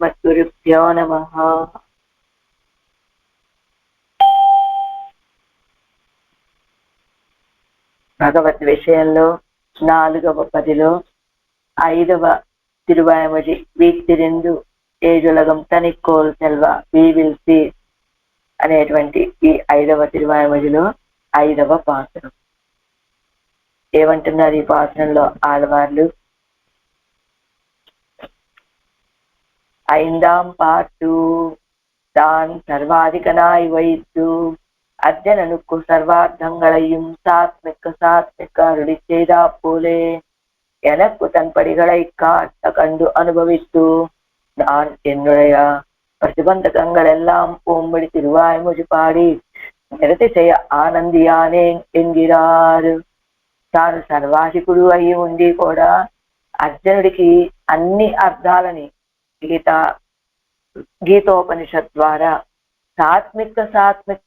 అస్మద్గురుభ్యో నమః. భగవద్ విషయంలో 4వ పదిలో 5వ తిరువాయమొഴി వీక్తిరిందు ఏజులగం తనికోల్ సెల్వ వి విల్ సీ అనేటువంటి ఈ 5వ తిరువాయమొഴിలో 5వ పాసురం. ఏమంటున్నారు ఈ పాసురంలో ఆళ్వార్లు? 5ஆம் பாட்டு தான் சர்வாதிகனாய் வைத்து அர்ஜனனுக்கு சர்வார்த்தங்களையும் சாத்மிக்க அருளி செய்தா போலே எனக்கு தன் படிகளை காட்ட கண்டு அனுபவித்து நான் என்னுடைய பிரதிபந்தகங்கள் எல்லாம் போம்படி திருவாய்மொழி பாடி நிறுத்தி செய்ய ఆనందియానేన్ ఎన్గిరారు. తాను సర్వాధికుడు అయి ఉండి కూడా అర్జునుడికి అన్ని అర్థాలని గీతోపనిషత్ ద్వారా సాత్మిక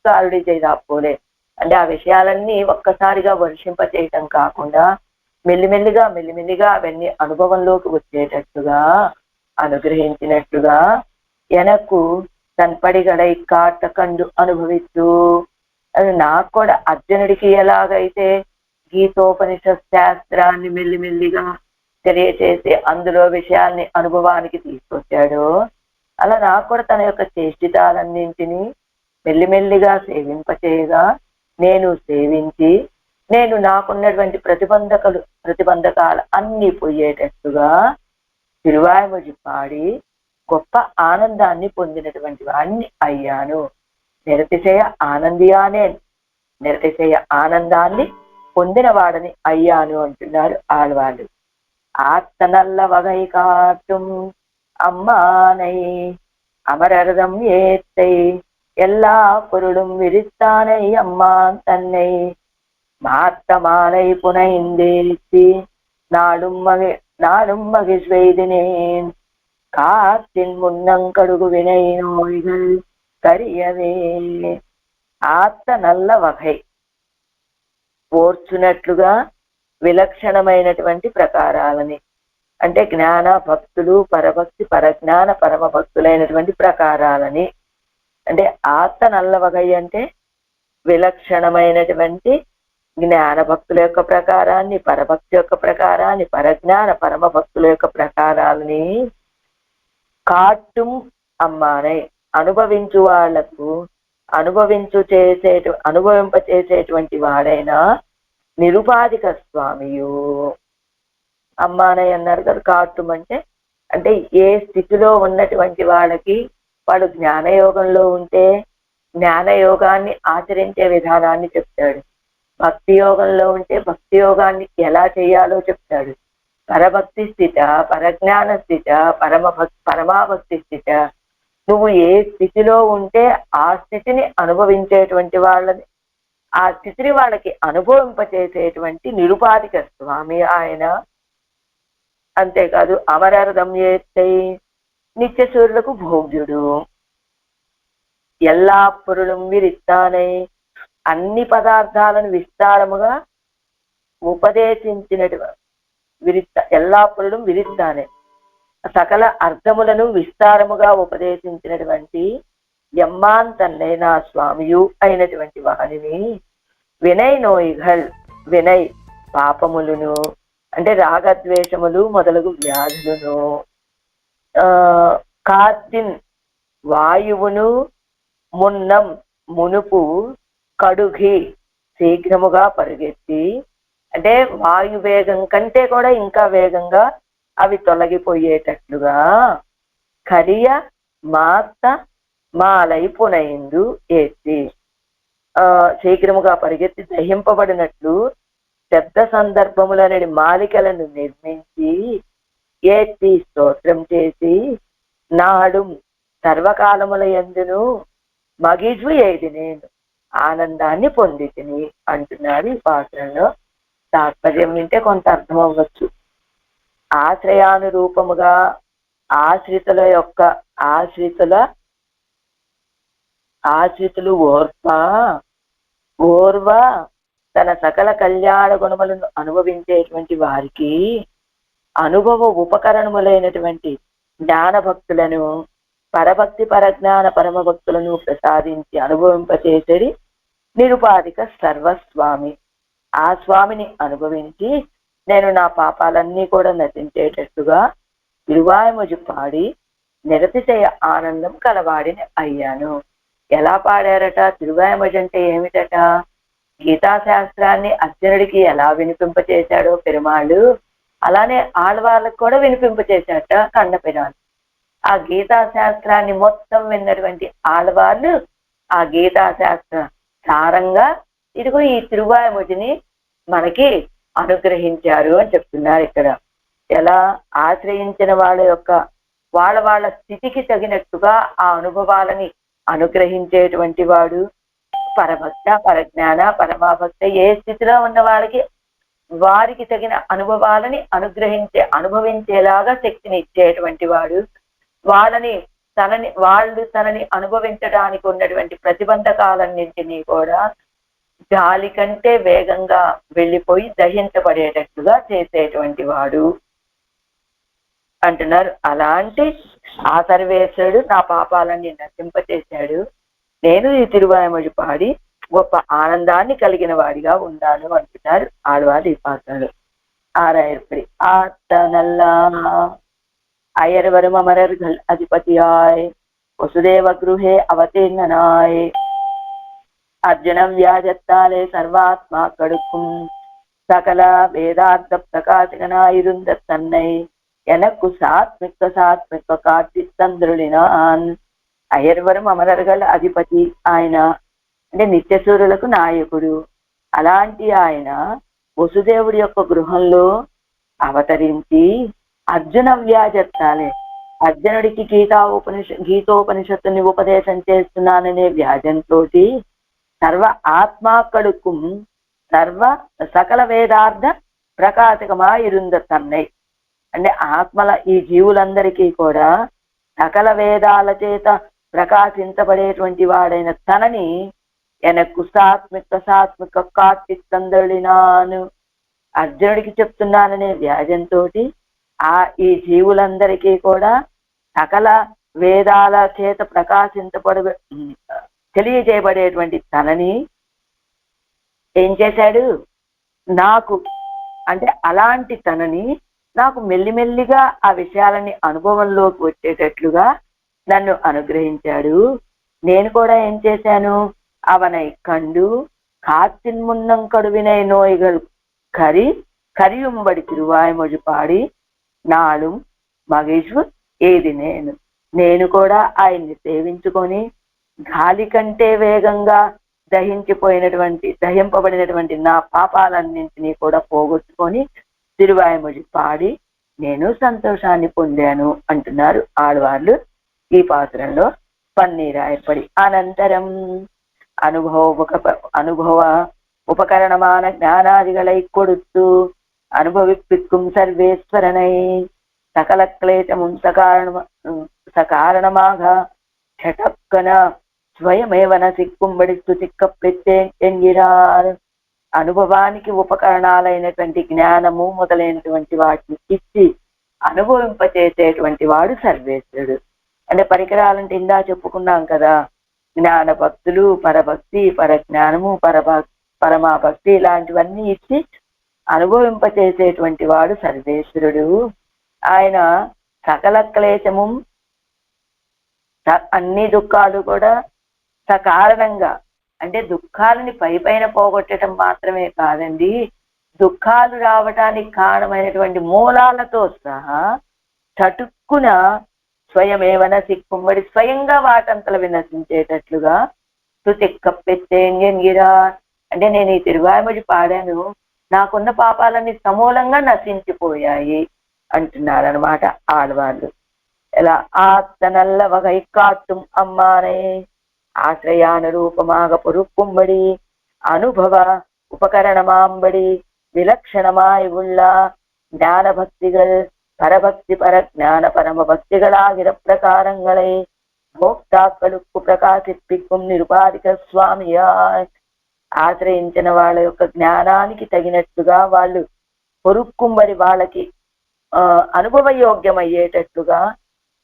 అరుడి చేయదాపోలే అంటే ఆ విషయాలన్నీ ఒక్కసారిగా వర్షింప చేయటం కాకుండా మెల్లిమెల్లిగా అవన్నీ అనుభవంలోకి వచ్చేటట్టుగా అనుగ్రహించినట్టుగా ఎనకు తన్పడిగడై కాట కండు అనుభవిస్తూ అది నాకు కూడా అర్జునుడికి ఎలాగైతే గీతోపనిషత్ శాస్త్రాన్ని మెల్లిమెల్లిగా తెలియచేసి అందులో విషయాల్ని అనుభవానికి తీసుకొచ్చాడు, అలా నాకు కూడా తన యొక్క చేష్టితాలన్నింటినీ మెల్లిమెల్లిగా సేవింపచేయగా నేను సేవించి నేను నాకున్నటువంటి ప్రతిబంధకాలు అన్ని పోయేటట్టుగా తిరువాయమొഴి పాడి గొప్ప ఆనందాన్ని పొందినటువంటి వాడిని అయ్యాను. నిరతిశయ ఆనందాన్ని పొందిన వాడని అయ్యాను అంటున్నారు ఆళ్వార్లు. ஆத்த நல்ல வகை காட்டும் அம்மானை அமரர்தம் ஏத்தை எல்லா பொருளும் விரித்தானை அம்மான் தன்னை மாத்த மாலை புனைந்தேத்தி நாடும் மகிழ்வெய்தினேன் காற்றின் முன்னங்கடுகு வினை நோய்கள் கரியவே. ఆత్త నల్ల వగై ఓర్చునట్లుగా విలక్షణమైనటువంటి ప్రకారాలని అంటే జ్ఞాన భక్తులు పరభక్తి పరజ్ఞాన పరమ భక్తులైనటువంటి ప్రకారాలని అంటే ఆత్త నల్లవగై అంటే విలక్షణమైనటువంటి జ్ఞాన భక్తుల యొక్క ప్రకారాన్ని పరభక్తి యొక్క ప్రకారాన్ని పరజ్ఞాన పరమ భక్తుల యొక్క ప్రకారాలని కాట్టుం అమ్మానై అనుభవించు వాళ్లకు అనుభవింపచేసేటువంటి వాడైనా నిరుపాధిక స్వామియు. అమ్మానయ్య అన్నారు కదా, కాటుం అంటే ఏ స్థితిలో ఉన్నటువంటి వాళ్ళకి వాడు జ్ఞానయోగంలో ఉంటే జ్ఞానయోగాన్ని ఆచరించే విధానాన్ని చెప్తాడు, భక్తి యోగంలో ఉంటే భక్తి యోగాన్ని ఎలా చేయాలో చెప్తాడు, పరభక్తి స్థిత పరజ్ఞాన స్థిత పరమాభక్తి స్థిత నువ్వు ఏ స్థితిలో ఉంటే ఆ స్థితిని అనుభవించేటువంటి వాళ్ళని ఆ స్థితిని వాళ్ళకి అనుభవింపచేసేటువంటి నిరుపాధిక స్వామి ఆయన. అంతేకాదు అమరర్దం ఏత్తై నిత్య సూర్యులకు భోగ్యుడు, ఎల్లా పొరులం విరిత్తానై అన్ని పదార్థాలను విస్తారముగా ఉపదేశించినటువంటి ఎల్లా పొరులం విరిత్తానే సకల అర్థములను విస్తారముగా ఉపదేశించినటువంటి ఎమ్మాన్ తన్నే నా స్వామియు అయినటువంటి వాణిని వినయ్ నోయిగల్ వినయ్ పాపములను అంటే రాగద్వేషములు మొదలగు వ్యాధులను కార్తిన్ వాయువును మున్నం మునుపు కడుగి శీఘ్రముగా పరుగెత్తి అంటే వాయు వేగం కంటే కూడా ఇంకా వేగంగా అవి తొలగిపోయేటట్లుగా కరియ మాత మాలై పునైందు ఏసి శీఘ్రముగా పరిగెత్తి దహింపబడినట్లు శబ్ద సందర్భములనే మాలికలను నిర్మించి ఏతి స్తోత్రం చేసి నాడు సర్వకాలముల యందును మగిజ్వు ఏది నేను ఆనందాన్ని పొందితిని అంటున్నాడు ఈ పాత్రలో. తాత్పర్యం వింటే కొంత అర్థం అవ్వచ్చు. ఆశ్రయానురూపముగా ఆశ్రితులు ఓర్వ తన సకల కళ్యాణ గుణములను అనుభవించేటువంటి వారికి అనుభవ ఉపకరణములైనటువంటి జ్ఞాన భక్తులను పరభక్తి పరజ్ఞాన పరమ భక్తులను ప్రసాదించి అనుభవింపచేసేది నిరుపాధిక సర్వస్వామి. ఆ స్వామిని అనుభవించి నేను నా పాపాలన్నీ కూడా నశించేటట్టుగా తిరువాయుమొజి పాడి నిరతిశయ ఆనందం కలవాడిని అయ్యాను. ఎలా పాడారట? తిరువాయుమొజి అంటే ఏమిటట? గీతాశాస్త్రాన్ని అర్జునుడికి ఎలా వినిపింపచేశాడో పెరుమాళ్ళు, అలానే ఆళ్వాళ్ళకు కూడా వినిపింపచేశాట కన్నపెరాలు. ఆ గీతాశాస్త్రాన్ని మొత్తం విన్నటువంటి ఆళ్వాళ్ళు ఆ గీతాశాస్త్ర సారంగా ఇదిగో ఈ తిరువాయుమొజిని మనకి అనుగ్రహించారు అని చెప్తున్నారు ఇక్కడ. ఎలా ఆశ్రయించిన వాళ్ళ యొక్క వాళ్ళ స్థితికి తగినట్టుగా ఆ అనుభవాలని అనుగ్రహించేటువంటి వాడు పరభక్త పరజ్ఞాన పరమాభక్త. ఏ స్థితిలో ఉన్న వాళ్ళకి వారికి తగిన అనుభవాలని అనుభవించేలాగా శక్తిని ఇచ్చేటువంటి వాడు, వాళ్ళు తనని అనుభవించడానికి ఉన్నటువంటి ప్రతిబంధకాలన్నింటినీ కూడా గాలి కంటే వేగంగా వెళ్ళిపోయి దహించబడేటట్టుగా చేసేటువంటి వాడు అంటున్నారు. అలాంటి ఆ సర్వేశ్వరుడు నా పాపాలన్నీ నశింపచేశాడు. నేను ఈ తిరువాయుమొజి పాడి గొప్ప ఆనందాన్ని కలిగిన వాడిగా ఉండాను అంటున్నారు ఆడవాళ్ళు ఈ పాత్రలు. ஆறாயிரப்படி ஆத்த நல்லா அயர்வரும் அமரர்கள் அதிபதியாய் வசுதேவ குருஹே அவதீர்ணனாய் அர்ஜுனம் வியாஜத்தாலே சர்வாத்மா கடுக்கும் சகல வேதார்த்த பிரகாசகனாயிருந்த தன்னை எனக்கு சாத்மிக்க காட்டி தந்துருளினான். అయర్వరం అమరర్గల్ అధిపతి ఆయన అంటే నిత్యసూరులకు నాయకుడు. అలాంటి ఆయన వసుదేవుడి యొక్క గృహంలో అవతరించి అర్జున వ్యాజత్తాలే అర్జునుడికి గీతోపనిషత్తుని ఉపదేశం చేస్తున్నాననే వ్యాజంతో సర్వ ఆత్మాకడుకుం సకల వేదార్థ ప్రకాశకమా ఇరుంద తన్నై అంటే ఆత్మల ఈ జీవులందరికీ కూడా సకల వేదాల చేత ప్రకాశించబడేటువంటి వాడైన తనని ఎనకు సాత్మిక కాట్టి తందలినాను అర్జునుడికి చెప్తున్నాననే వ్యాజంతో ఈ జీవులందరికీ కూడా సకల వేదాల చేత తెలియజేయబడేటువంటి తనని ఏం చేశాడు? నాకు అంటే అలాంటి తనని నాకు మెల్లిమెల్లిగా ఆ విషయాలని అనుభవంలోకి వచ్చేటట్లుగా నన్ను అనుగ్రహించాడు. నేను కూడా ఏం చేశాను? அவனை கண்டு காற்றின் முன்னம் கடுவினை நோய்கள் கரியும்படி తిరువాయుమొజి పాడి నాளும் మగేశ్వ ఏది నేను కూడా ఆయన్ని సేవించుకొని గాలి కంటే వేగంగా దహింపబడినటువంటి నా పాపాలన్నింటినీ కూడా పోగొట్టుకొని తిరువాయుమొజి పాడి నేను సంతోషాన్ని పొందాను అంటున్నారు ఆడవాళ్ళు ఈ పాత్రలో పన్నీరాయపడి. అనంతరం అనుభవ உபகரணமான ஞானாதிகளை கொடுத்து அனுபவிப்பிக்கும் சர்வேஸ்வரனை சகல கிளேசமும் சகாரணமாக சட்டக்கன స్వయమేవన సిక్కుంబడి స్తుతిక్కపెట్టే ఎన్గిరార్. అనుభవానికి ఉపకరణాలైనటువంటి జ్ఞానము మొదలైనటువంటి వాటిని ఇచ్చి అనుభవింపచేసేటువంటి వాడు సర్వేశ్వరుడు. అంటే పరికరాలంటే ఇందా చెప్పుకున్నాం కదా, జ్ఞాన భక్తులు, పరభక్తి, పరజ్ఞానము, పరమాభక్తి ఇలాంటివన్నీ ఇచ్చి అనుభవింపచేసేటువంటి వాడు సర్వేశ్వరుడు. ఆయన సకల క్లేశము అన్ని దుఃఖాలు కూడా సకారణంగా అంటే దుఃఖాలని పైన పోగొట్టడం మాత్రమే కాదండి, దుఃఖాలు రావటానికి కారణమైనటువంటి మూలాలతో సహా చటుక్కున స్వయమేవన సిక్కుమ్మడి స్వయంగా వాటంతలు వినసించేటట్లుగా స్తుతిక్కపెట్టేంగిరా. అంటే నేను ఈ తిరువాయుమొజి పాడాను, నాకున్న పాపాలన్నీ సమూలంగా నశించిపోయాయి అంటున్నారు అనమాట ఆడవాళ్ళు. ఎలా ఆత్తనల్ల వగై కాട്ടുం అమ్మానే ஆசிரயானுரூபமாக பொறுக்கும்படி அனுபவ உபகரணமாம்படி விலட்சணமாய் உள்ள ஞான பக்திகள் பரபக்தி பரஜான பரம பக்திகளாகிற பிரகாரங்களை భోక్తాக்களுக்கு ప్రకాశిప్పిக்கும் నిరుపాధిక స్వామియాయ్. ఆశ్రయించిన వాళ్ళ యొక్క జ్ఞానానికి తగినట్టుగా వాళ్ళు పొరుక్కుంబడి వాళ్ళకి అనుభవయోగ్యమయ్యేటట్టుగా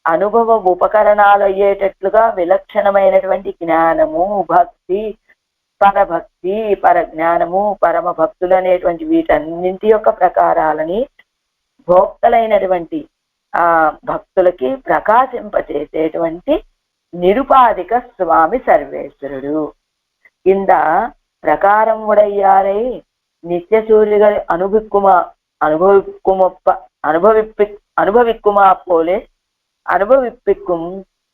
అనుభవ ఉపకరణాలు అయ్యేటట్లుగా విలక్షణమైనటువంటి జ్ఞానము, భక్తి, పరభక్తి, పరజ్ఞానము, పరమ భక్తులు అనేటువంటి వీటన్నింటి యొక్క ప్రకారాలని భోక్తలైనటువంటి ఆ భక్తులకి ప్రకాశింపచేసేటువంటి నిరుపాధిక స్వామి సర్వేశ్వరుడు. இந்த பிரகாரம் உடையாரை நித்திய சூரியர்கள் అనుభవిక్కుమా పోలే అనుభవిప్పిక్కుం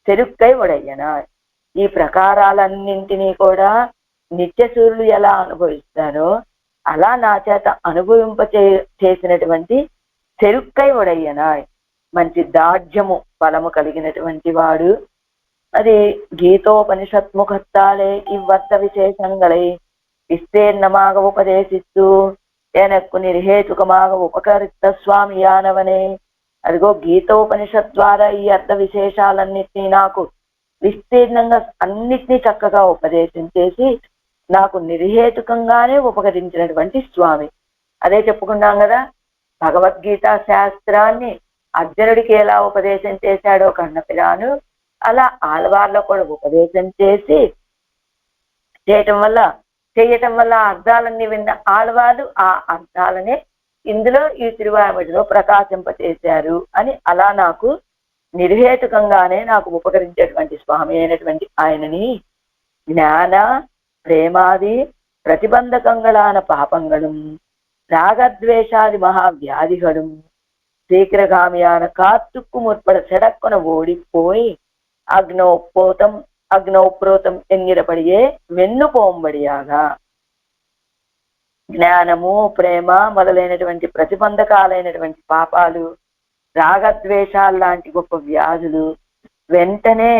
చెరుక్కై ఉడయ్యనాయ్. ఈ ప్రకారాలన్నింటినీ కూడా నిత్య సూర్యులు ఎలా అనుభవిస్తారో అలా నా చేత చేసినటువంటి చెరుక్కై ఉడయ్యనాయ్, మంచి దాఢ్యము బలము కలిగినటువంటి వాడు. అది గీతోపనిషత్ముఖత్తాలే ఇవ్వర్త విశేషంగళై విస్తీర్ణమాగ ఉపదేశిస్తూ ఎనక్కు నిర్హేతుకమాగ ఉపకరిత స్వామియానవనే. అదిగో గీతోపనిషత్ ద్వారా ఈ అర్థ విశేషాలన్నిటినీ నాకు విస్తీర్ణంగా అన్నిటినీ చక్కగా ఉపదేశం చేసి నాకు నిర్హేతుకంగానే ఉపకరించినటువంటి స్వామి. అదే చెప్పుకున్నాం కదా, భగవద్గీత శాస్త్రాన్ని అర్జునుడికి ఎలా ఉపదేశం చేశాడో కన్నపిరాను, అలా ఆళ్వార్లో కూడా ఉపదేశం చేయటం వల్ల అర్థాలన్నీ విన్న ఆళ్వారు ఆ అర్థాలనే ఇందులో ఈ తిరువాయిమడిలో ప్రకాశింపచేశారు అని అలా నాకు నిర్హేతుకంగానే నాకు ఉపకరించేటువంటి స్వామి అయినటువంటి ఆయనని జ్ఞాన ప్రేమాది ప్రతిబంధకంగళాన పాపంగళం రాగద్వేషాది మహావ్యాధిగళం శీఘ్రగామియాన కాత్తుక్కు ముற்பడ సెడక్కున ఓడిపోయి అగ్నౌప్రోతం ఎంగిరపడియే వెన్నుపోంబడియాగా. జ్ఞానము, ప్రేమ మొదలైనటువంటి ప్రతిబంధకాలైనటువంటి పాపాలు, రాగద్వేషాలు లాంటి గొప్ప వ్యాధులు వెంటనే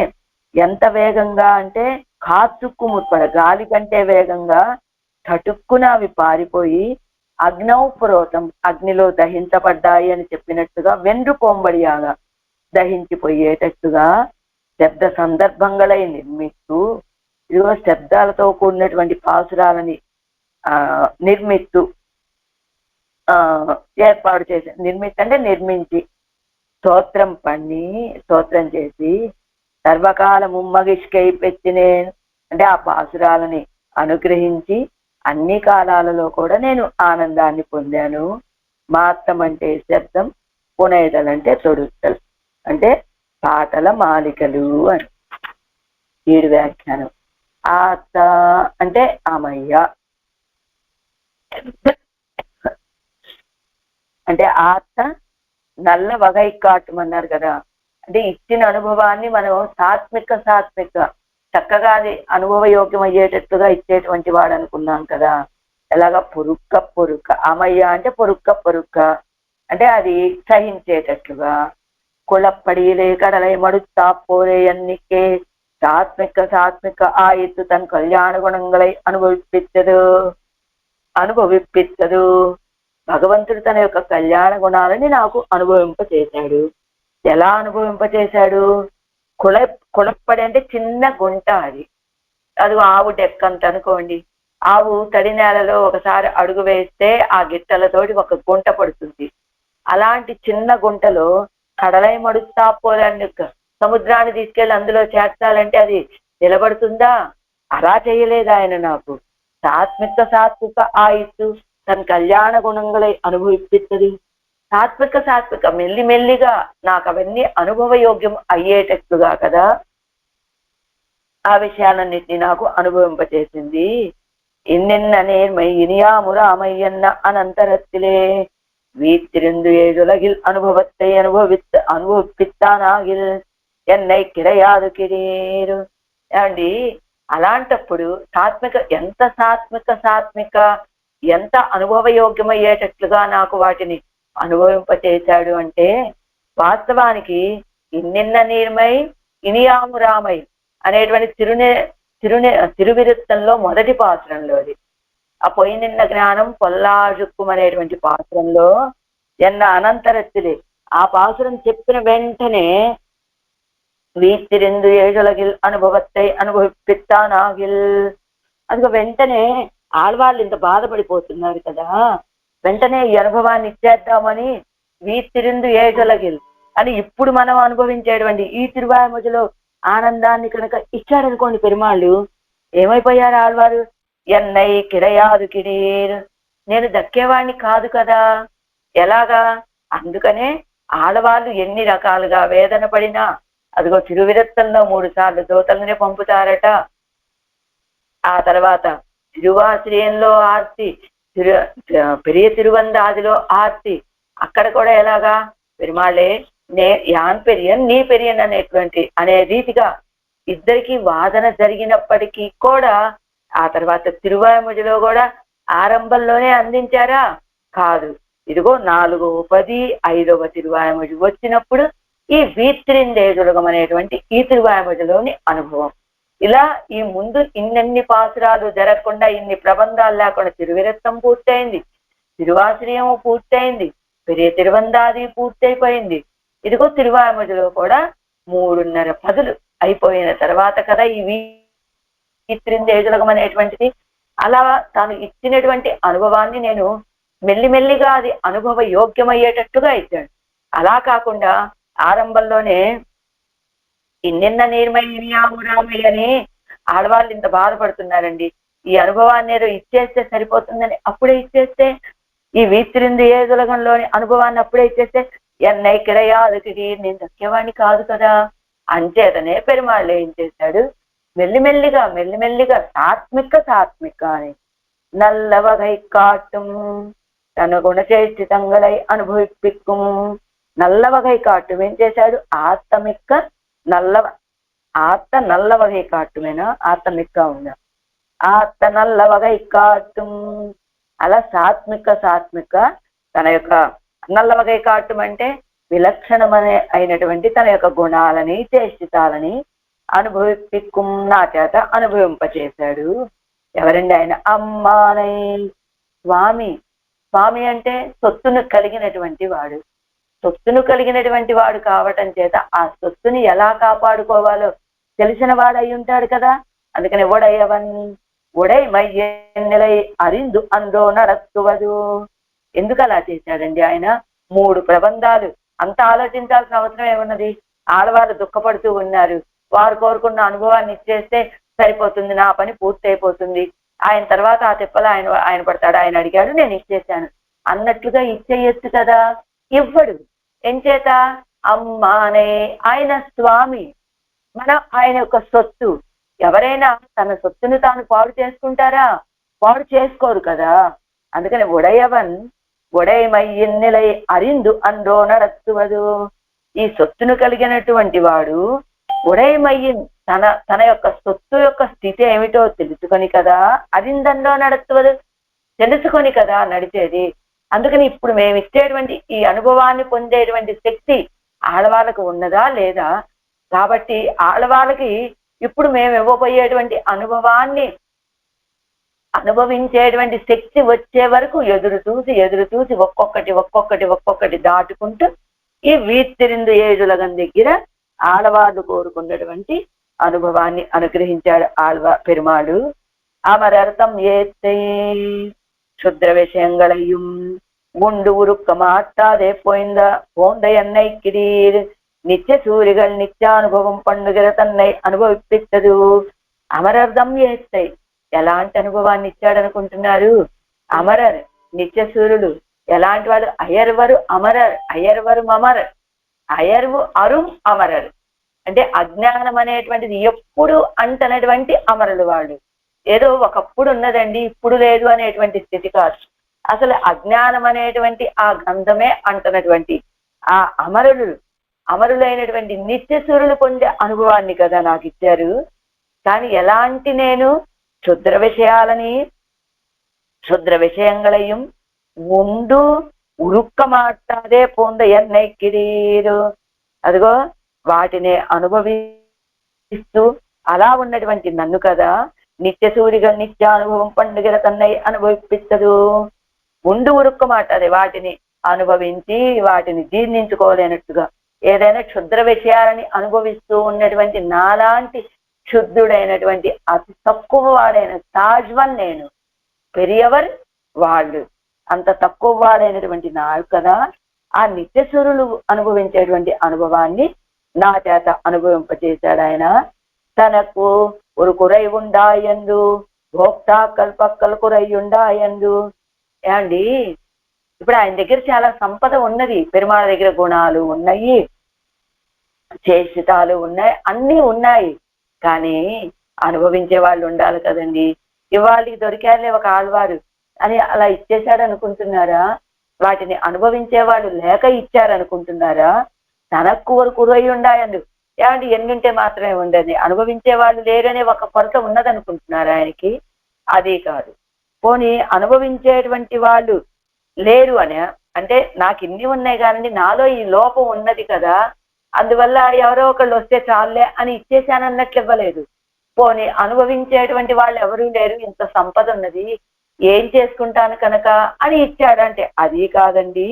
ఎంత వేగంగా అంటే కాత్తుక్కు ముற்பడ గాలి కంటే వేగంగా చటుక్కున అవి పారిపోయి అగ్నౌప్రోతం అగ్నిలో దహించబడ్డాయి అని చెప్పినట్టుగా వెన్నుపోంబడియాగా దహించిపోయేటట్టుగా శబ్ద సందర్భంగలై నిర్మిత్తు. ఇదిగో శబ్దాలతో కూడినటువంటి పాసురాలని నిర్మిత్తు ఏర్పాటు చేసి, అంటే నిర్మించి స్తోత్రం చేసి సర్వకాల ముమ్మగిష్కై పెట్టినే అంటే ఆ పాసురాలని అనుగ్రహించి అన్ని కాలాలలో కూడా నేను ఆనందాన్ని పొందాను. మాత్రం అంటే శబ్దం, పునైదలు అంటే తొడుగుతలు అంటే పాటల మాలికలు అని 7 వ్యాఖ్యానం. ఆత అంటే అమయ్య అంటే ఆత నల్ల వగై కాటమన్నారు కదా, అంటే ఇచ్చిన అనుభవాన్ని మనం సాత్విక చక్కగా అది అనుభవయోగ్యం అయ్యేటట్టుగా ఇచ్చేటువంటి వాడు అనుకున్నాం కదా. ఎలాగా పొరుక్క అమయ్య అంటే పొరుక్క అంటే అది సహించేటట్లుగా. కుళప్పడిలే కడలై మడుతా పోరే ఎన్నికే సాత్విక ఆయిత్తు తన కళ్యాణ గుణంగళై అనుభవిప్పిత్తదు. భగవంతుడు తన యొక్క కళ్యాణ గుణాలని నాకు అనుభవింపచేశాడు. ఎలా అనుభవింపచేశాడు? కుళప్పడి అంటే చిన్న గుంట, అది ఆవు డెక్కంత అనుకోండి. ఆవు తడి నేలలో ఒకసారి అడుగు వేస్తే ఆ గిట్టలతోటి ఒక గుంట పడుతుంది. అలాంటి చిన్న గుంటలో కడలై మడుస్తా పోలని సముద్రాన్ని తీసుకెళ్ళి అందులో చేర్చాలంటే అది నిలబడుతుందా? అలా చేయలేదు ఆయన నాకు. సాత్విక ఆయుత్తు తన కళ్యాణ గుణంగళై అనుభవిపిస్తుంది. సాత్విక మెల్లిమెల్లిగా నాకు అవన్నీ అనుభవయోగ్యం అయ్యేటట్లుగా కదా ఆ విషయాలన్నిటినీ నాకు అనుభవింపచేసింది. ఇన్నెన్న నేర్మై ఇనియాము రామయ్యన్న అనంతరత్తిలే వీతిరిందు ఏడులగిల్ అనుభవத்தை అనుభవిపిస్తానాగిల్ ఎన్నై కిరయాదు కిరీరు. అండి అలాంటప్పుడు ఎంత సాత్విక ఎంత అనుభవయోగ్యమయ్యేటట్లుగా నాకు వాటిని అనుభవింపచేశాడు అంటే, వాస్తవానికి ఇన్నిన్న నీర్మై ఇనియాము రామై అనేటువంటి తిరువిరుత్తంలో మొదటి పాత్రంలోది. ఆ పొయ్యినిన్న జ్ఞానం పొల్లాజుక్కుం అనేటువంటి పాత్రంలో ఎన్న అనంతరత్తులే ఆ పాసురం చెప్పిన వెంటనే వీతిరిందు ఏడులగిల్ అనుభవத்தை అనుభవిపిస్తానాగిల్. అదిగో వెంటనే ఆళ్వాళ్ళు ఇంత బాధపడిపోతున్నారు కదా, వెంటనే ఈ అనుభవాన్ని ఇచ్చేద్దామని వీతిరిందు ఏడులగిల్ అని ఇప్పుడు మనం అనుభవించేటువంటి ఈ తిరువాయముజలో ఆనందాన్ని కనుక ఇచ్చాడనుకోండి పెరుమాళ్ళు, ఏమైపోయారు ఆళ్వారు? ఎన్నై కిడయాదు కిడీర్, నేను దక్కేవాణ్ణి కాదు కదా. ఎలాగా? అందుకనే ఆడవాళ్ళు ఎన్ని రకాలుగా వేదన పడినా, అదిగో తిరువిరత్తంలో 3 సార్లు దోతల్ని పంపుతారట. ఆ తర్వాత తిరువాశ్రయంలో ఆర్తి, పెరియ తిరువందాదిలో ఆర్తి, అక్కడ కూడా ఎలాగా? పెరుమాళ్ళే యాన్ పెరియన్ నీ పెరియన్ అనే రీతిగా ఇద్దరికి వాదన జరిగినప్పటికీ కూడా ఆ తర్వాత తిరువాయముడిలో కూడా ఆరంభంలోనే అందించారా? కాదు. ఇదిగో 4వ 10 5వ తిరువాయముడి వచ్చినప్పుడు ఈ వీత్రిందేజులగం అనేటువంటి ఈ తిరువాయముడిలోని అనుభవం. ఇలా ఈ ముందు ఇన్నెన్ని పాసురాలు జరగకుండా, ఇన్ని ప్రబంధాలు లేకుండా తిరువిరత్తం పూర్తయింది, తిరువాశ్రయం పూర్తయింది, పెరియ తిరువందాది పూర్తయిపోయింది. ఇదిగో తిరువాయముడిలో కూడా 3.5 పదులు అయిపోయిన తర్వాత కదా ఈ వీత్రిందేజులగం అనేటువంటిది. అలా తాను ఇచ్చినటువంటి అనుభవాన్ని నేను మెల్లిమెల్లిగా అది అనుభవ యోగ్యమయ్యేటట్టుగా ఇచ్చాడు. అలా కాకుండా ఆరంభంలోనే ఇన్నెన్న నీర్మయ్యని ఆడవాళ్ళు ఇంత బాధపడుతున్నారండి. ఈ అనుభవాన్ని ఏదో ఇచ్చేస్తే సరిపోతుందని అప్పుడే ఇచ్చేస్తే, ఈ వీత్రిందేజులగంలోని అనుభవాన్ని అప్పుడే ఇచ్చేస్తే ఎన్నై కిడయాదుకి నేను దక్కేవాణ్ణి కాదు కదా. అంచేతనే పెరుమాళ్ళు ఏం చేశాడు? మెల్లిమెల్లిగా సాత్మిక అని నల్లవగై కాട്ടുం తన గుణచేష్టితంగళై అనుభవిప్పిక్కుం. నల్లవగై కాటుం ఏం చేశాడు? ఆత్త నల్లవగై కాటుమేనా? ఆత్తమిక్క ఉందా? ఆత్త నల్లవగై కాటుం. అలా సాత్మిక తన యొక్క నల్లవగై కాటుం అంటే అయినటువంటి తన యొక్క గుణాలని చేష్టితాలని అనుభవిప్పిక్కుం నా చేత అనుభవింపచేశాడు. ఎవరండి ఆయన? అమ్మానై స్వామి అంటే సొత్తును కలిగినటువంటి వాడు. సొత్తును కలిగినటువంటి వాడు కావటం చేత ఆ సొత్తుని ఎలా కాపాడుకోవాలో తెలిసిన వాడు అయి ఉంటాడు కదా. అందుకని ఒడై మయ్యెన్నెలై అరిందు అందో నడత్తువదు. ఎందుకు అలా చేశాడండి ఆయన? 3 ప్రబంధాలు. అంత ఆలోచించాల్సిన అవసరం ఏమున్నది? ఆడవాళ్ళు దుఃఖపడుతూ ఉన్నారు, వారు కోరుకున్న అనుభవాన్ని ఇచ్చేస్తే సరిపోతుంది, నా పని పూర్తి అయిపోతుంది, ఆయన తర్వాత ఆ తిప్పలు ఆయన పడతాడు, ఆయన అడిగాడు నేను ఇచ్చేసాను అన్నట్లుగా ఇచ్చేయచ్చు కదా. ఇవ్వడు. ఎంచేత? అమ్మానే ఆయన స్వామి, మనం ఆయన యొక్క సొత్తు. ఎవరైనా తన సొత్తుని తాను పాడు చేసుకుంటారా? పాడు చేసుకోరు కదా. అందుకని ఒడై మయ్యెన్నెలై అరిందు అందో నడత్తువదు. ఈ సొత్తును కలిగినటువంటి వాడు ఉడయమయ్యిన్ తన యొక్క సొత్తు యొక్క స్థితి ఏమిటో తెలుసుకొని కదా అరిందంలో నడుతువదు, తెలుసుకొని కదా నడిచేది. అందుకని ఇప్పుడు మేము ఇచ్చేటువంటి ఈ అనుభవాన్ని పొందేటువంటి శక్తి ఆడవాళ్ళకు ఉన్నదా లేదా? కాబట్టి ఆడవాళ్ళకి ఇప్పుడు మేము ఇవ్వబోయేటువంటి అనుభవాన్ని అనుభవించేటువంటి శక్తి వచ్చే వరకు ఎదురు చూసి ఒక్కొక్కటి దాటుకుంటూ ఈ వీత్తిరిందేజులగం దగ్గర ఆడవాళ్ళు కోరుకున్నటువంటి అనుభవాన్ని అనుగ్రహించాడు పెరుమాళు. అమరర్థం ఏத்தை க்ஷுத்ர விஷயங்களையும் உண்டு உருக்க மாட்டாதே போந்த என்னை கிடீர் நித்திய சூரிகள் నిత్యానుభవం పండుగ తన్నై అనుభవిపిత్తదు. అమరర్థం ఏத்தை ఎలాంటి అనుభవాన్ని ఇచ్చాడు అనుకుంటున్నారు? అమరర్ నిత్య సూర్యుడు ఎలాంటి వాడు? అయర్వరు అమరర్, అయర్వరు అమర్, అయర్వు అరుం అమరర్ అంటే అజ్ఞానం అనేటువంటిది ఎప్పుడు అంటనటువంటి అమరుడు వాడు. ఏదో ఒకప్పుడు ఉన్నదండి ఇప్పుడు లేదు అనేటువంటి స్థితి కాదు. అసలు అజ్ఞానం అనేటువంటి ఆ గంధమే అంటనటువంటి ఆ అమరులైనటువంటి నిత్యసూరులు పొందే అనుభవాన్ని కదా నాకు ఇచ్చారు. కానీ ఎలాంటి నేను క్షుద్ర విషయంగளையும் ఉండు ఉరుక్క మాట్లాడే పొంద ఎన్నై కిరీరు, అదిగో వాటిని అనుభవిస్తూ అలా ఉన్నటువంటి నన్ను కదా నిత్య సూరిగా నిత్యానుభవం పండుగల తన్నై అనుభవిపిస్తదు. ఉండు ఉరుక్క మాట్లాడే వాటిని అనుభవించి వాటిని జీర్ణించుకోలేనట్టుగా ఏదైనా క్షుద్ర విషయాలని అనుభవిస్తూ ఉన్నటువంటి నాలాంటి క్షుద్ధుడైనటువంటి అతి తక్కువ వాడైన తాజ్వన్ నేను, పెరియవర్ వాళ్ళు, అంత తక్కువ వాడైనటువంటి నాకు కదా ఆ నిత్యసూరులు అనుభవించేటువంటి అనుభవాన్ని నా చేత అనుభవింపచేశాడు ఆయన. తనకు ஒரு குறை உண்டாயென்று భోక్తాకల్ పక్కల కురై ఉండాయందు. ఏమండి, ఇప్పుడు ఆయన దగ్గర చాలా సంపద ఉన్నది, పెరుమాళ దగ్గర గుణాలు ఉన్నాయి, చేసితాలు ఉన్నాయి, అన్నీ ఉన్నాయి. కానీ అనుభవించే వాళ్ళు ఉండాలి కదండి. ఇవాళకి దొరికారులే ఒక ఆళ్వారు అని అలా ఇచ్చేశాడు అనుకుంటున్నారా? వాటిని అనుభవించే వాళ్ళు లేక ఇచ్చారనుకుంటున్నారా? తనకు కురై ఉండాయండు. ఏమంటే ఎన్నుంటే మాత్రమే ఉండదు, అనుభవించే వాళ్ళు లేరనే ఒక కొరత ఉన్నదనుకుంటున్నారు ఆయనకి. అది కాదు. పోనీ అనుభవించేటువంటి వాళ్ళు లేరు అని అంటే నాకు ఇన్ని ఉన్నాయి కానీ నాలో ఈ లోపం ఉన్నది కదా, అందువల్ల ఎవరో ఒకళ్ళు వస్తే చాలులే అని ఇచ్చేసానన్నట్లు ఇవ్వలేదు. పోనీ అనుభవించేటువంటి వాళ్ళు ఎవరూ లేరు, ఇంత సంపద ఉన్నది, ఏం చేసుకుంటాను కనుక అని ఇచ్చాడంటే అది కాదండి.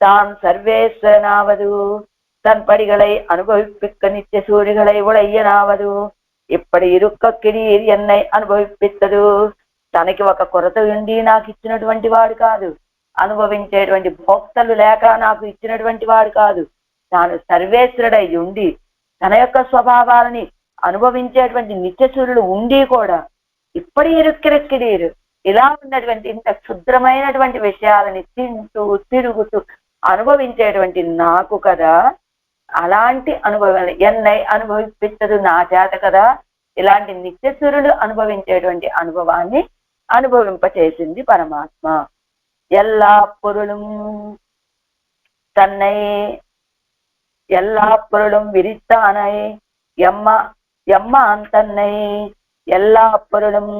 తాన్ సర్వేశ్వరనావదు தன் படிகளை அனுபவிப்பிக்க நித்திய சூரிகளை உடையனாவது ఇప్పటి ఇరుక్క కిరీర్ ఎన్నై అనుభవిపిత్తదు. తనకి ఒక కొరత ఉండి నాకు ఇచ్చినటువంటి వాడు కాదు, అనుభవించేటువంటి భోక్తలు లేక నాకు ఇచ్చినటువంటి వాడు కాదు. తాను సర్వేశ్వరుడై ఉండి తన యొక్క స్వభావాలని అనుభవించేటువంటి నిత్యసూరులు ఉండి కూడా ఇప్పటి ఇరుక్కిరిక్కిరీరు ఇలా ఉన్నటువంటి ఇంత క్షుద్రమైనటువంటి విషయాలని తింటూ తిరుగుతూ అనుభవించేటువంటి నాకు కదా అలాంటి అనుభవాలు ఎన్నై అనుభవిపిత్తదు నా చేత కదా ఇలాంటి నిత్యసూరులు అనుభవించేటువంటి అనుభవాన్ని అనుభవింపచేసింది పరమాత్మ. எல்லா பொருளும் தன்னை எல்லா பொருளும் விரித்தானை எம்மான் தன்னை எல்லா பொருளும்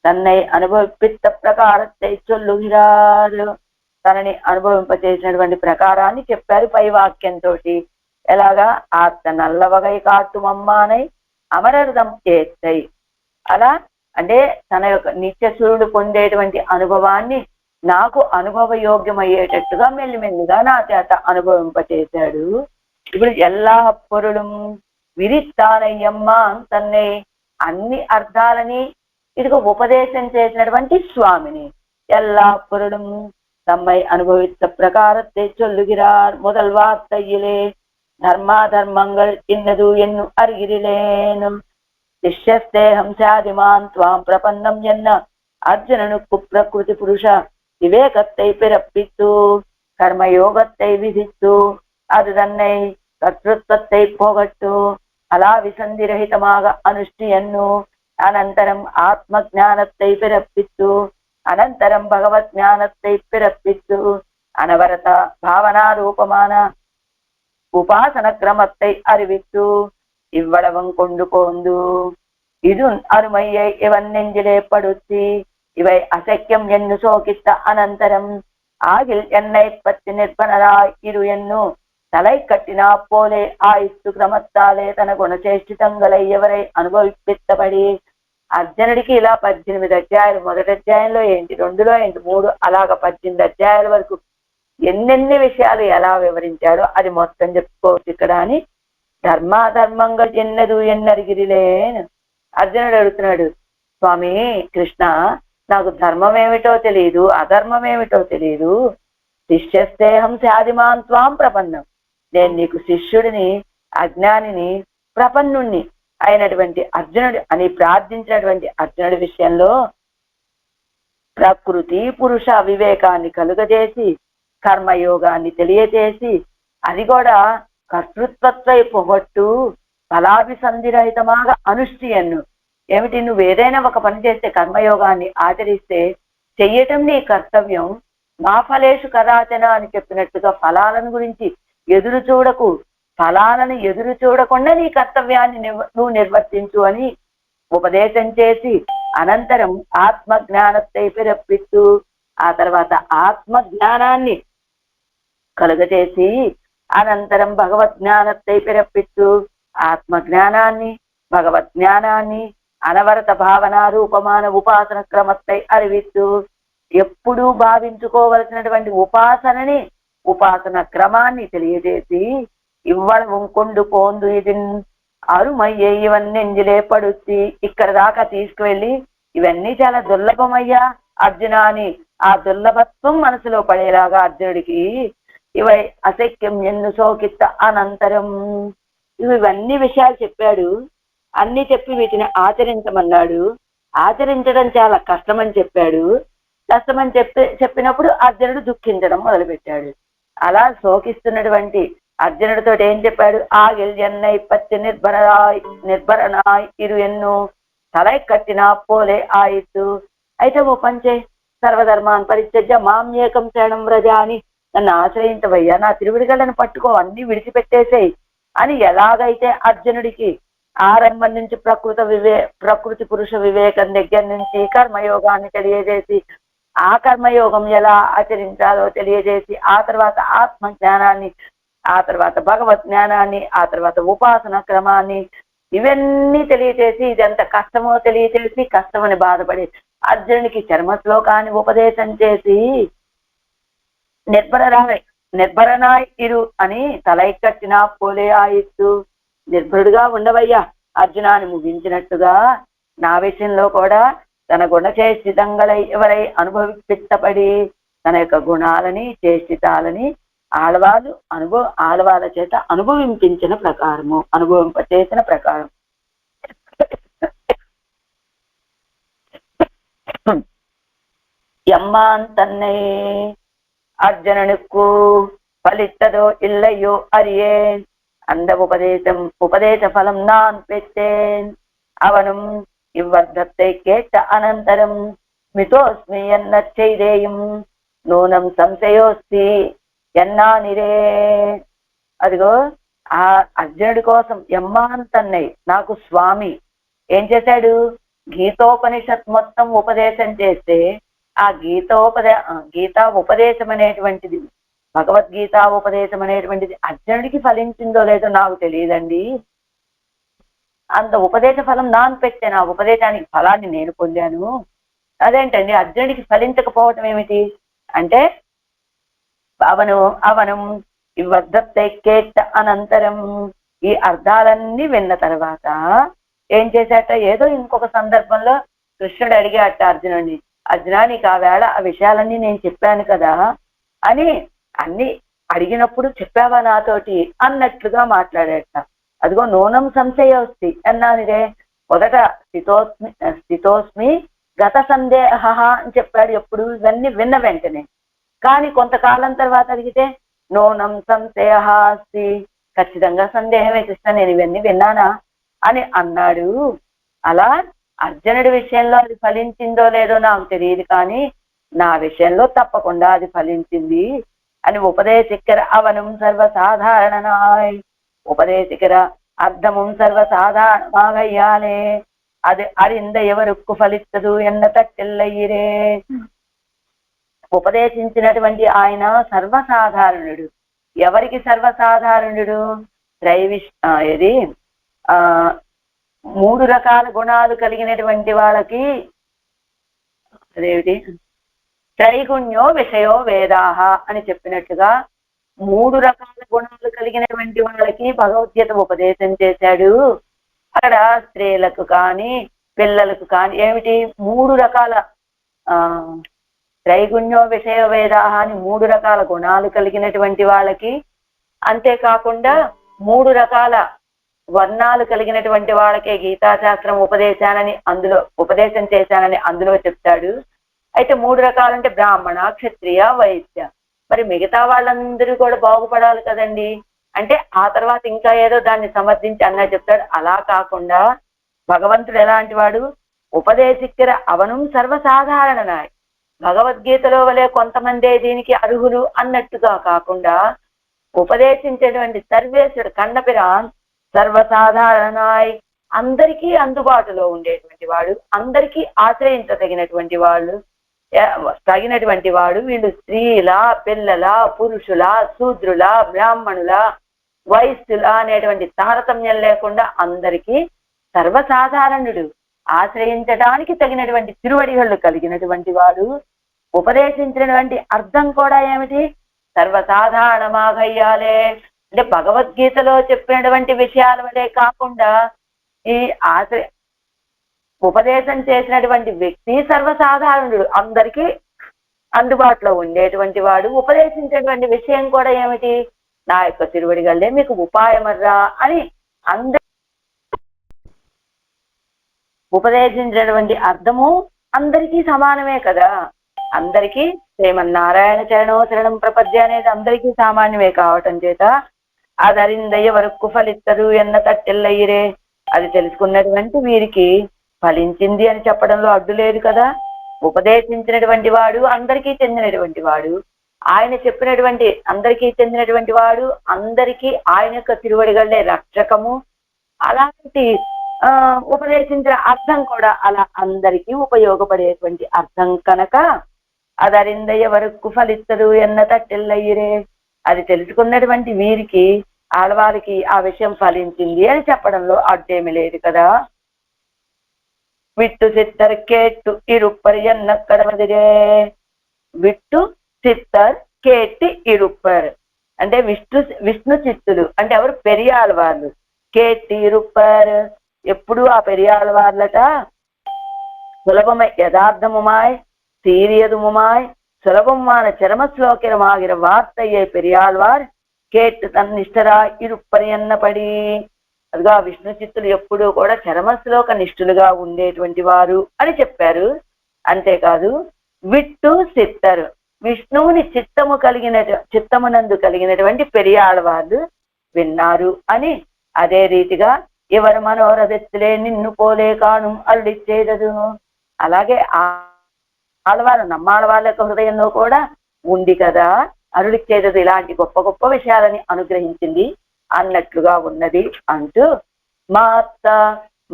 தன்னை అనుభవిపిత్త ప్రకారத்தை சொல்லுகிறார். తనని అనుభవింపచేసినటువంటి ప్రకారాన్ని చెప్పారు పై వాక్యంతో. ఎలాగా ఆత్మ నల్లవగై కాటుమమ్మానై అమరర్థం చేస్తాయి. అలా అంటే తన యొక్క నిత్యసూరుడు పొందేటువంటి అనుభవాన్ని నాకు అనుభవయోగ్యమయ్యేటట్టుగా మెల్లిమెల్లిగా నా చేత అనుభవింపచేశాడు. ఇప్పుడు ఎల్లా పొరుడు విరిస్తానయ్యమ్మ తన్నే అన్ని అర్థాలని ఇదిగో ఉపదేశం చేసినటువంటి స్వామిని. ఎల్లా పొరుడు తమ్మై అనుభవిத்த ప్రకారத்தை சொல்லுகிறார். முதல் வார்த்தையிலே ధర్మాధర్మంగళ్ ఇన్నదు ఎన్ను అరిగిరిలేను శిష్యస్తేహం సాదిమాన్ త్వాం ప్రపన్నం ఎన్న అర్జుననుకు ప్రకృతి పురుష விவேகத்தை பிறப்பித்து கர்மயோகத்தை விதித்து அது தன்னை கர்த்தృత్వத்தை போகட்டு అలా విసంధిరహితமாக అనుష్ఠియన్ను అనంతరం ఆత్మజ్ఞానத்தை பிறப்பித்து అనంతరం భగవత్ జ్ఞానத்தை பிறப்பித்து అనవరత భావనా రూపమాన உபாசன கிரமத்தை அறிவித்து இவ்வளவும் கொண்டு போந்து இது அருமையை இவன் நெஞ்சிலே படுத்தி இவை அசைக்கம் என்று சோகித்த அனந்தரம் ஆகில் என்னை பற்றி நிற்பனராய் இரு என்னு தலை கட்டினா போலே ஆயுத்து క్రమத்தாலே తన గుణచేష్టితంగలై ఎవరై అనుభవిపిత్తబడి అర్జునుడికి ఇలా 18 అధ్యాయాలు, మొదటి అధ్యాయంలో ఏంటి, 2లో ఏంటి, 3 అలాగ 18 అధ్యాయాల వరకు ఎన్నెన్ని విషయాలు ఎలా వివరించాడో అది మొత్తం చెప్పుకోవచ్చు ఇక్కడ అని. ధర్మాధర్మంగా ఎన్నదు ఎన్నరిగిరిలేను అర్జునుడు అడుగుతున్నాడు, స్వామి కృష్ణ నాకు ధర్మం ఏమిటో తెలియదు, అధర్మం ఏమిటో తెలియదు. శిష్యస్తేహం సాదిమాన్ త్వాం ప్రపన్నం, నేను నీకు శిష్యుడిని, అజ్ఞానిని, ప్రపన్నుణ్ణి అయినటువంటి అర్జునుడు అని ప్రార్థించినటువంటి అర్జునుడి విషయంలో ప్రకృతి పురుష వివేకాన్ని కలుగజేసి కర్మయోగాన్ని తెలియజేసి అది కూడా కర్తృత్వత్వై పొగట్టు ఫలాభిసంధిరహితమాగా అనుష్ఠియన్ను. ఏమిటి, నువ్వు ఏదైనా ఒక పని చేస్తే కర్మయోగాన్ని ఆచరిస్తే చెయ్యటం నీ కర్తవ్యం. మా ఫలేషు కదాచన అని చెప్పినట్టుగా ఫలాలను గురించి ఎదురు చూడకు, ఫలాలను ఎదురు చూడకుండా నీ కర్తవ్యాన్ని నువ్వు నిర్వర్తించు అని ఉపదేశం చేసి అనంతరం ఆత్మజ్ఞానத்தை పిరప్పిస్తూ ఆ తర్వాత ఆత్మజ్ఞానాన్ని కలుగజేసి అనంతరం భగవద్జ్ఞానத்தை పిరప్పిస్తూ ఆత్మజ్ఞానాన్ని భగవద్జ్ఞానాన్ని అనవరత భావన రూపమాన ఉపాసన క్రమத்தை அறிவிస్తూ ఎప్పుడూ భావించుకోవలసినటువంటి ఉపాసనని ఉపాసన క్రమాన్ని తెలియజేసి ఇవ్వడం కొండు పోందు ఇది అరుమయ్యే ఇవన్నీ నెంజిలే పడుద్ది ఇక్కడ దాకా తీసుకువెళ్ళి ఇవన్నీ చాలా దుర్లభమయ్యా అర్జున అని ఆ దుర్లభత్వం మనసులో పడేలాగా అర్జునుడికి ఇవై అశక్యం ఎన్ను శోకిత అనంతరం. ఇవన్నీ విషయాలు చెప్పాడు. అన్ని చెప్పి వీటిని ఆచరించమన్నాడు. ఆచరించడం చాలా కష్టమని చెప్పాడు. కష్టమని చెప్పినప్పుడు అర్జునుడు దుఃఖించడం మొదలుపెట్టాడు. అలా శోకిస్తున్నటువంటి అర్జునుడితో ఏం చెప్పాడు? ఆగిల్ ఎన్నై పత్తి నిర్భరనాయ్ ఇరు ఎన్ను తలై కట్టినా పోలే ఆయిత్తు. అయితే ఓ పంచే సర్వధర్మాన్ పరిత్యజ్య మాం ఏకం శరణం వ్రజ అని నన్ను ఆశ్రయించవయ్యా, నా తిరువిడిగళ్ళను పట్టుకో, అన్ని విడిచిపెట్టేసేయి అని ఎలాగైతే అర్జునుడికి ఆరంభం నుంచి ప్రకృతి పురుష వివేకం దగ్గర నుంచి కర్మయోగాన్ని తెలియజేసి, ఆ కర్మయోగం ఎలా ఆచరించాలో తెలియజేసి, ఆ తర్వాత ఆత్మ జ్ఞానాన్ని, ఆ తర్వాత భగవత్ జ్ఞానాన్ని, ఆ తర్వాత ఉపాసన క్రమాన్ని, ఇవన్నీ తెలియచేసి ఇదెంత కష్టమో తెలియచేసి కష్టమని బాధపడి అర్జునునికి చర్మ శ్లోకాన్ని ఉపదేశం చేసి నిర్భరనాయ్ ఇరు అని తలై కట్టినా పోలే ఆయిత్తు. నిర్భరుడుగా ఉండవయ్యా అర్జునాన్ని ముగించినట్టుగా నా విషయంలో కూడా తన గుణచేష్టితంగళై ఎవరై అనుభవిస్తపడి తన యొక్క గుణాలని చేష్టితాలని ఆడవాళ్ళ చేత అనుభవింపించిన ప్రకారము, అనుభవింపచేసిన ప్రకారం எம்மான் தன்னை அர்ஜுனனுக்கு பலித்ததோ இல்லையோ அறியேன். அந்த உபதேச பலம் நான் பெற்றேன். அவனும் இவ்வர்த்தத்தை கேட்ட அனந்தரம் மிதோஸ்மி என்ன செய்தேயும் నూనం సంశయోస్తి ఎన్నానిరే. అదిగో ఆ అర్జునుడి కోసం ఎమ్మాన్ తన్నై నాకు స్వామి ఏం చేశాడు? గీతోపనిషత్ మొత్తం ఉపదేశం చేస్తే ఆ గీతా ఉపదేశం అనేటువంటిది, భగవద్గీత ఉపదేశం అనేటువంటిది అర్జునుడికి ఫలించిందో లేదో నాకు తెలియదండి. అంత ఉపదేశ ఫలం నాన్ పెట్టాను, ఆ ఉపదేశానికి ఫలాన్ని నేను పొందాను. అదేంటండి అర్జునుడికి ఫలించకపోవటం ఏమిటి అంటే, అవను ఇవ్వద్దేట్ట అనంతరం ఈ అర్థాలన్నీ విన్న తర్వాత ఏం చేశాట? ఏదో ఇంకొక సందర్భంలో కృష్ణుడు అడిగాట అర్జునుడిని, అర్జున నీకు ఆ వేళ ఆ విషయాలన్నీ నేను చెప్పాను కదా అని, అన్ని అడిగినప్పుడు చెప్పావా నాతోటి అన్నట్లుగా మాట్లాడేట. అదిగో నూనం సంశయోస్తి అన్నానిదే. మొదట స్థితోస్మి గత సందేహ అని చెప్పాడు ఎప్పుడు, ఇవన్నీ విన్న వెంటనే. కానీ కొంతకాలం తర్వాత అడిగితే నూనం సంశయ అస్తి, ఖచ్చితంగా సందేహమే కృష్ణ నేను ఇవన్నీ విన్నానా అని అన్నాడు. అలా అర్జునుడి విషయంలో అది ఫలించిందో లేదో నాకు తెలియదు, కానీ నా విషయంలో తప్పకుండా అది ఫలించింది అని ఉపదేశికర అవనం సర్వసాధారణనాయ్. ఉపదేశికర అర్థముం సర్వసాధారణమాగయ్యాలే అది అరింద ఎవరుక్కు ఫలిత్తదు ఎన్న తట్టిల్లయ్యిరే. ఉపదేశించినటువంటి ఆయన సర్వసాధారణుడు. ఎవరికి సర్వసాధారణుడు? ఏది 3 రకాల గుణాలు కలిగినటువంటి వాళ్ళకి. అదేమిటి? త్రైగుణ్యో విషయో వేదాహ అని చెప్పినట్టుగా 3 రకాల గుణాలు కలిగినటువంటి వాళ్ళకి భగవద్గీత ఉపదేశం చేశాడు. అక్కడ స్త్రీలకు కానీ పిల్లలకు కానీ ఏమిటి 3 రకాల త్రైగుణ్యో విషయ వేదాహ అని 3 రకాల గుణాలు కలిగినటువంటి వాళ్ళకి, అంతేకాకుండా 3 రకాల వర్ణాలు కలిగినటువంటి వాళ్ళకే గీతాశాస్త్రం ఉపదేశం చేశానని అందులో చెప్తాడు. అయితే 3 రకాలంటే బ్రాహ్మణ, క్షత్రియ, వైశ్య. మరి మిగతా వాళ్ళందరూ కూడా బాగుపడాలి కదండి. అంటే ఆ తర్వాత ఇంకా ఏదో దాన్ని సమర్థించి అన్నా చెప్తాడు. అలా కాకుండా భగవంతుడు ఎలాంటి వాడు? ఉపదేశిక్కర అవనం సర్వసాధారణనాయ్. భగవద్గీతలో వలె కొంతమందే దీనికి అర్హులు అన్నట్టుగా కాకుండా ఉపదేశించేటువంటి సర్వేశ్వరుడు కన్నపిరాన్ సర్వసాధారణాయ్, అందరికీ అందుబాటులో ఉండేటువంటి వాడు, అందరికీ ఆశ్రయించదగినటువంటి వాడు. వీళ్ళు స్త్రీల, పిల్లల, పురుషుల, శూద్రుల, బ్రాహ్మణుల, వైశ్యుల అనేటువంటి తారతమ్యం లేకుండా అందరికీ సర్వసాధారణుడు, ఆశ్రయించడానికి తగినటువంటి తిరువడిగళ్ళు కలిగినటువంటి వాడు. ఉపదేశించినటువంటి అర్థం కూడా ఏమిటి? సర్వసాధారణమాగయ్యాలే. అంటే భగవద్గీతలో చెప్పినటువంటి విషయాల వలే కాకుండా ఈ ఉపదేశం చేసినటువంటి వ్యక్తి సర్వసాధారణుడు, అందరికీ అందుబాటులో ఉండేటువంటి వాడు ఉపదేశించేటువంటి విషయం కూడా ఏమిటి? నా యొక్క తిరువడిగల్లే మీకు ఉపాయమర్రా అని అందరి ఉపదేశించినటువంటి అర్థము అందరికీ సమానమే కదా. అందరికీ శ్రీమన్నారాయణ చరణో శరణం ప్రపద్య అనేది అందరికీ సామాన్యమే కావటం చేత అదరిందయ్య వరకు ఫలిత్తదు ఎన్న తట్టెల్లయ్యరే, అది తెలుసుకున్నటువంటి వీరికి ఫలించింది అని చెప్పడంలో అడ్డు లేదు కదా. ఉపదేశించినటువంటి వాడు అందరికీ చెందినటువంటి వాడు, ఆయన చెప్పినటువంటి అందరికీ చెందినటువంటి వాడు, అందరికీ ఆయన యొక్క తిరువడిగల్లే రక్షకము. అలాంటి ఉపదేశించిన అర్థం కూడా అలా అందరికీ ఉపయోగపడేటువంటి అర్థం కనుక అదరిందయ్య వరకు ఫలిత్తదు ఎన్న తట్టెల్లయ్యరే, అది తెలుసుకున్నటువంటి వీరికి ఆడవారికి ఆ విషయం ఫలించింది అని చెప్పడంలో అడ్డేమి లేదు కదా. విట్టు సిత్తర్ కేట్టు ఇరుప్పర్ ఎన్న కడమదిరే, విట్టు సిత్తర్ కేట్టి ఇరుప్పర్ అంటే విష్ణు చిత్తులు అంటే ఎవరు? పెరియాళ్ళవార్లు. కేట్టి ఇరుప్పర్ ఎప్పుడు ఆ పెరియాళ్ళవార్లట సులభమై యథార్థముమాయ్ சீரியதுமாய் சுலபமான చరమశ్లోకిరమాగిన వార్తయ్యే పెరియాళ్వార్ కేట్ తన్నిష్టరా ఇరుప్పని అన్నపడి. అదిగా విష్ణు చిత్తులు ఎప్పుడూ కూడా చరమశ్లోక నిష్ఠులుగా ఉండేటువంటి వారు అని చెప్పారు. అంతేకాదు విట్టు సిత్తరు విష్ణువుని చిత్తమునందు కలిగినటువంటి పెరియాళ్వార్లు విన్నారు అని. అదే రీతిగా ఎవరు మనోరథెత్తులే నిన్ను పోలే కాను అల్లిచ్చేదదు. అలాగే ఆడవాళ్ళు నమ్మాడవాళ్ళ యొక్క హృదయంలో కూడా ఉంది కదా అరుడిచ్చేదదు, ఇలాంటి గొప్ప గొప్ప విషయాలని అనుగ్రహించింది అన్నట్లుగా ఉన్నది అంటూ మాత్త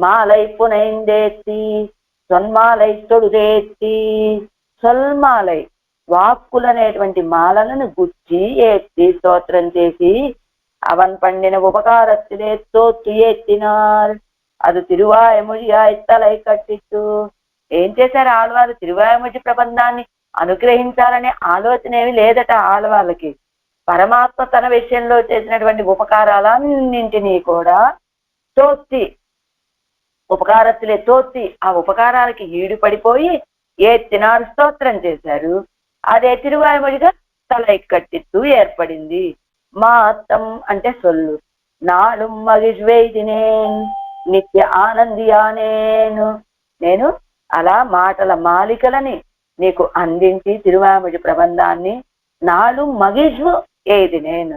మాలై పునైందేత్తి సొన్మాలై తొడుదేత్తి. సొల్మాలై వాక్కులనేటువంటి మాలలను గుచ్చి ఎత్తి స్తోత్రం చేసి అవన్ పండిన ఉపకారத்திலே తోత్తు ఏత్తినార్. అది తిరువాయమొழிయాయ్ తలై కట్టిట్టు. ఏం చేశారు ఆళ్వారు? తిరువాయమొഴി ప్రబంధాన్ని అనుగ్రహించాలనే ఆలోచన ఏమి లేదట ఆళ్వాళ్ళకి. పరమాత్మ తన విషయంలో చేసినటువంటి ఉపకారాలన్నింటినీ కూడా తోత్తి ఉపకారத்திலே తోత్తి ఆ ఉపకారాలకి ఈడుపడిపోయి ఏత్తినారు స్తోత్రం చేశారు. అదే తిరువాయమొழிగా తలై కట్టిట్టు ఏర్పడింది. మాత్తం అంటే సొల్లు. నాలుం మగిజ్వేదినేన్ నిత్య ఆనందియానేను. నేను అలా మాటల మాలికలని నీకు అందించి తిరువాయమొഴి ప్రబంధాన్ని నాలు మగిజ్వు ఏది నేను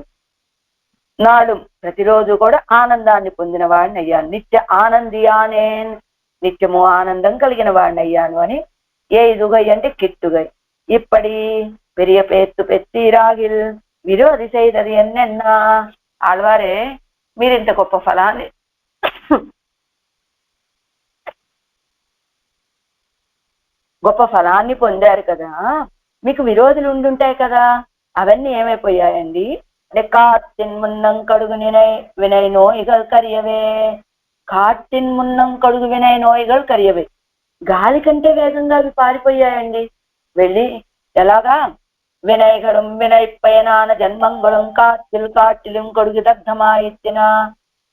నాడు ప్రతిరోజు కూడా ఆనందాన్ని పొందిన వాడిని అయ్యాను. నిత్య ఆనందియానేన్ నిత్యము ఆనందం కలిగిన వాడిని అయ్యాను అని. ఏదుగై అంటే కిట్టుగై. ఇప్పటి పెరియ పేత్తు పెత్తీరాగిల్ విరోధి செய்தது என்னென்னா. ఆళ్వారే మీరింత గొప్ప ఫలాన్ని పొందారు కదా, మీకు విరోధులు ఉండుంటాయి కదా, అవన్నీ ఏమైపోయాయండి అంటే కాట్టిన్ మున్నం కడుగు వినై నోయిగల్ కరియవే. కాట్టిన్ మున్నం కడుగు వినై నోయిగల్ కరియవే. గాలి కంటే వేగంగా అవి పారిపోయాయండి. వెళ్ళి ఎలాగా వినయగడం వినయపయనాన జన్మంగళం కాట్టిலும் కడుగు దగ్ధమాయిత్తిన.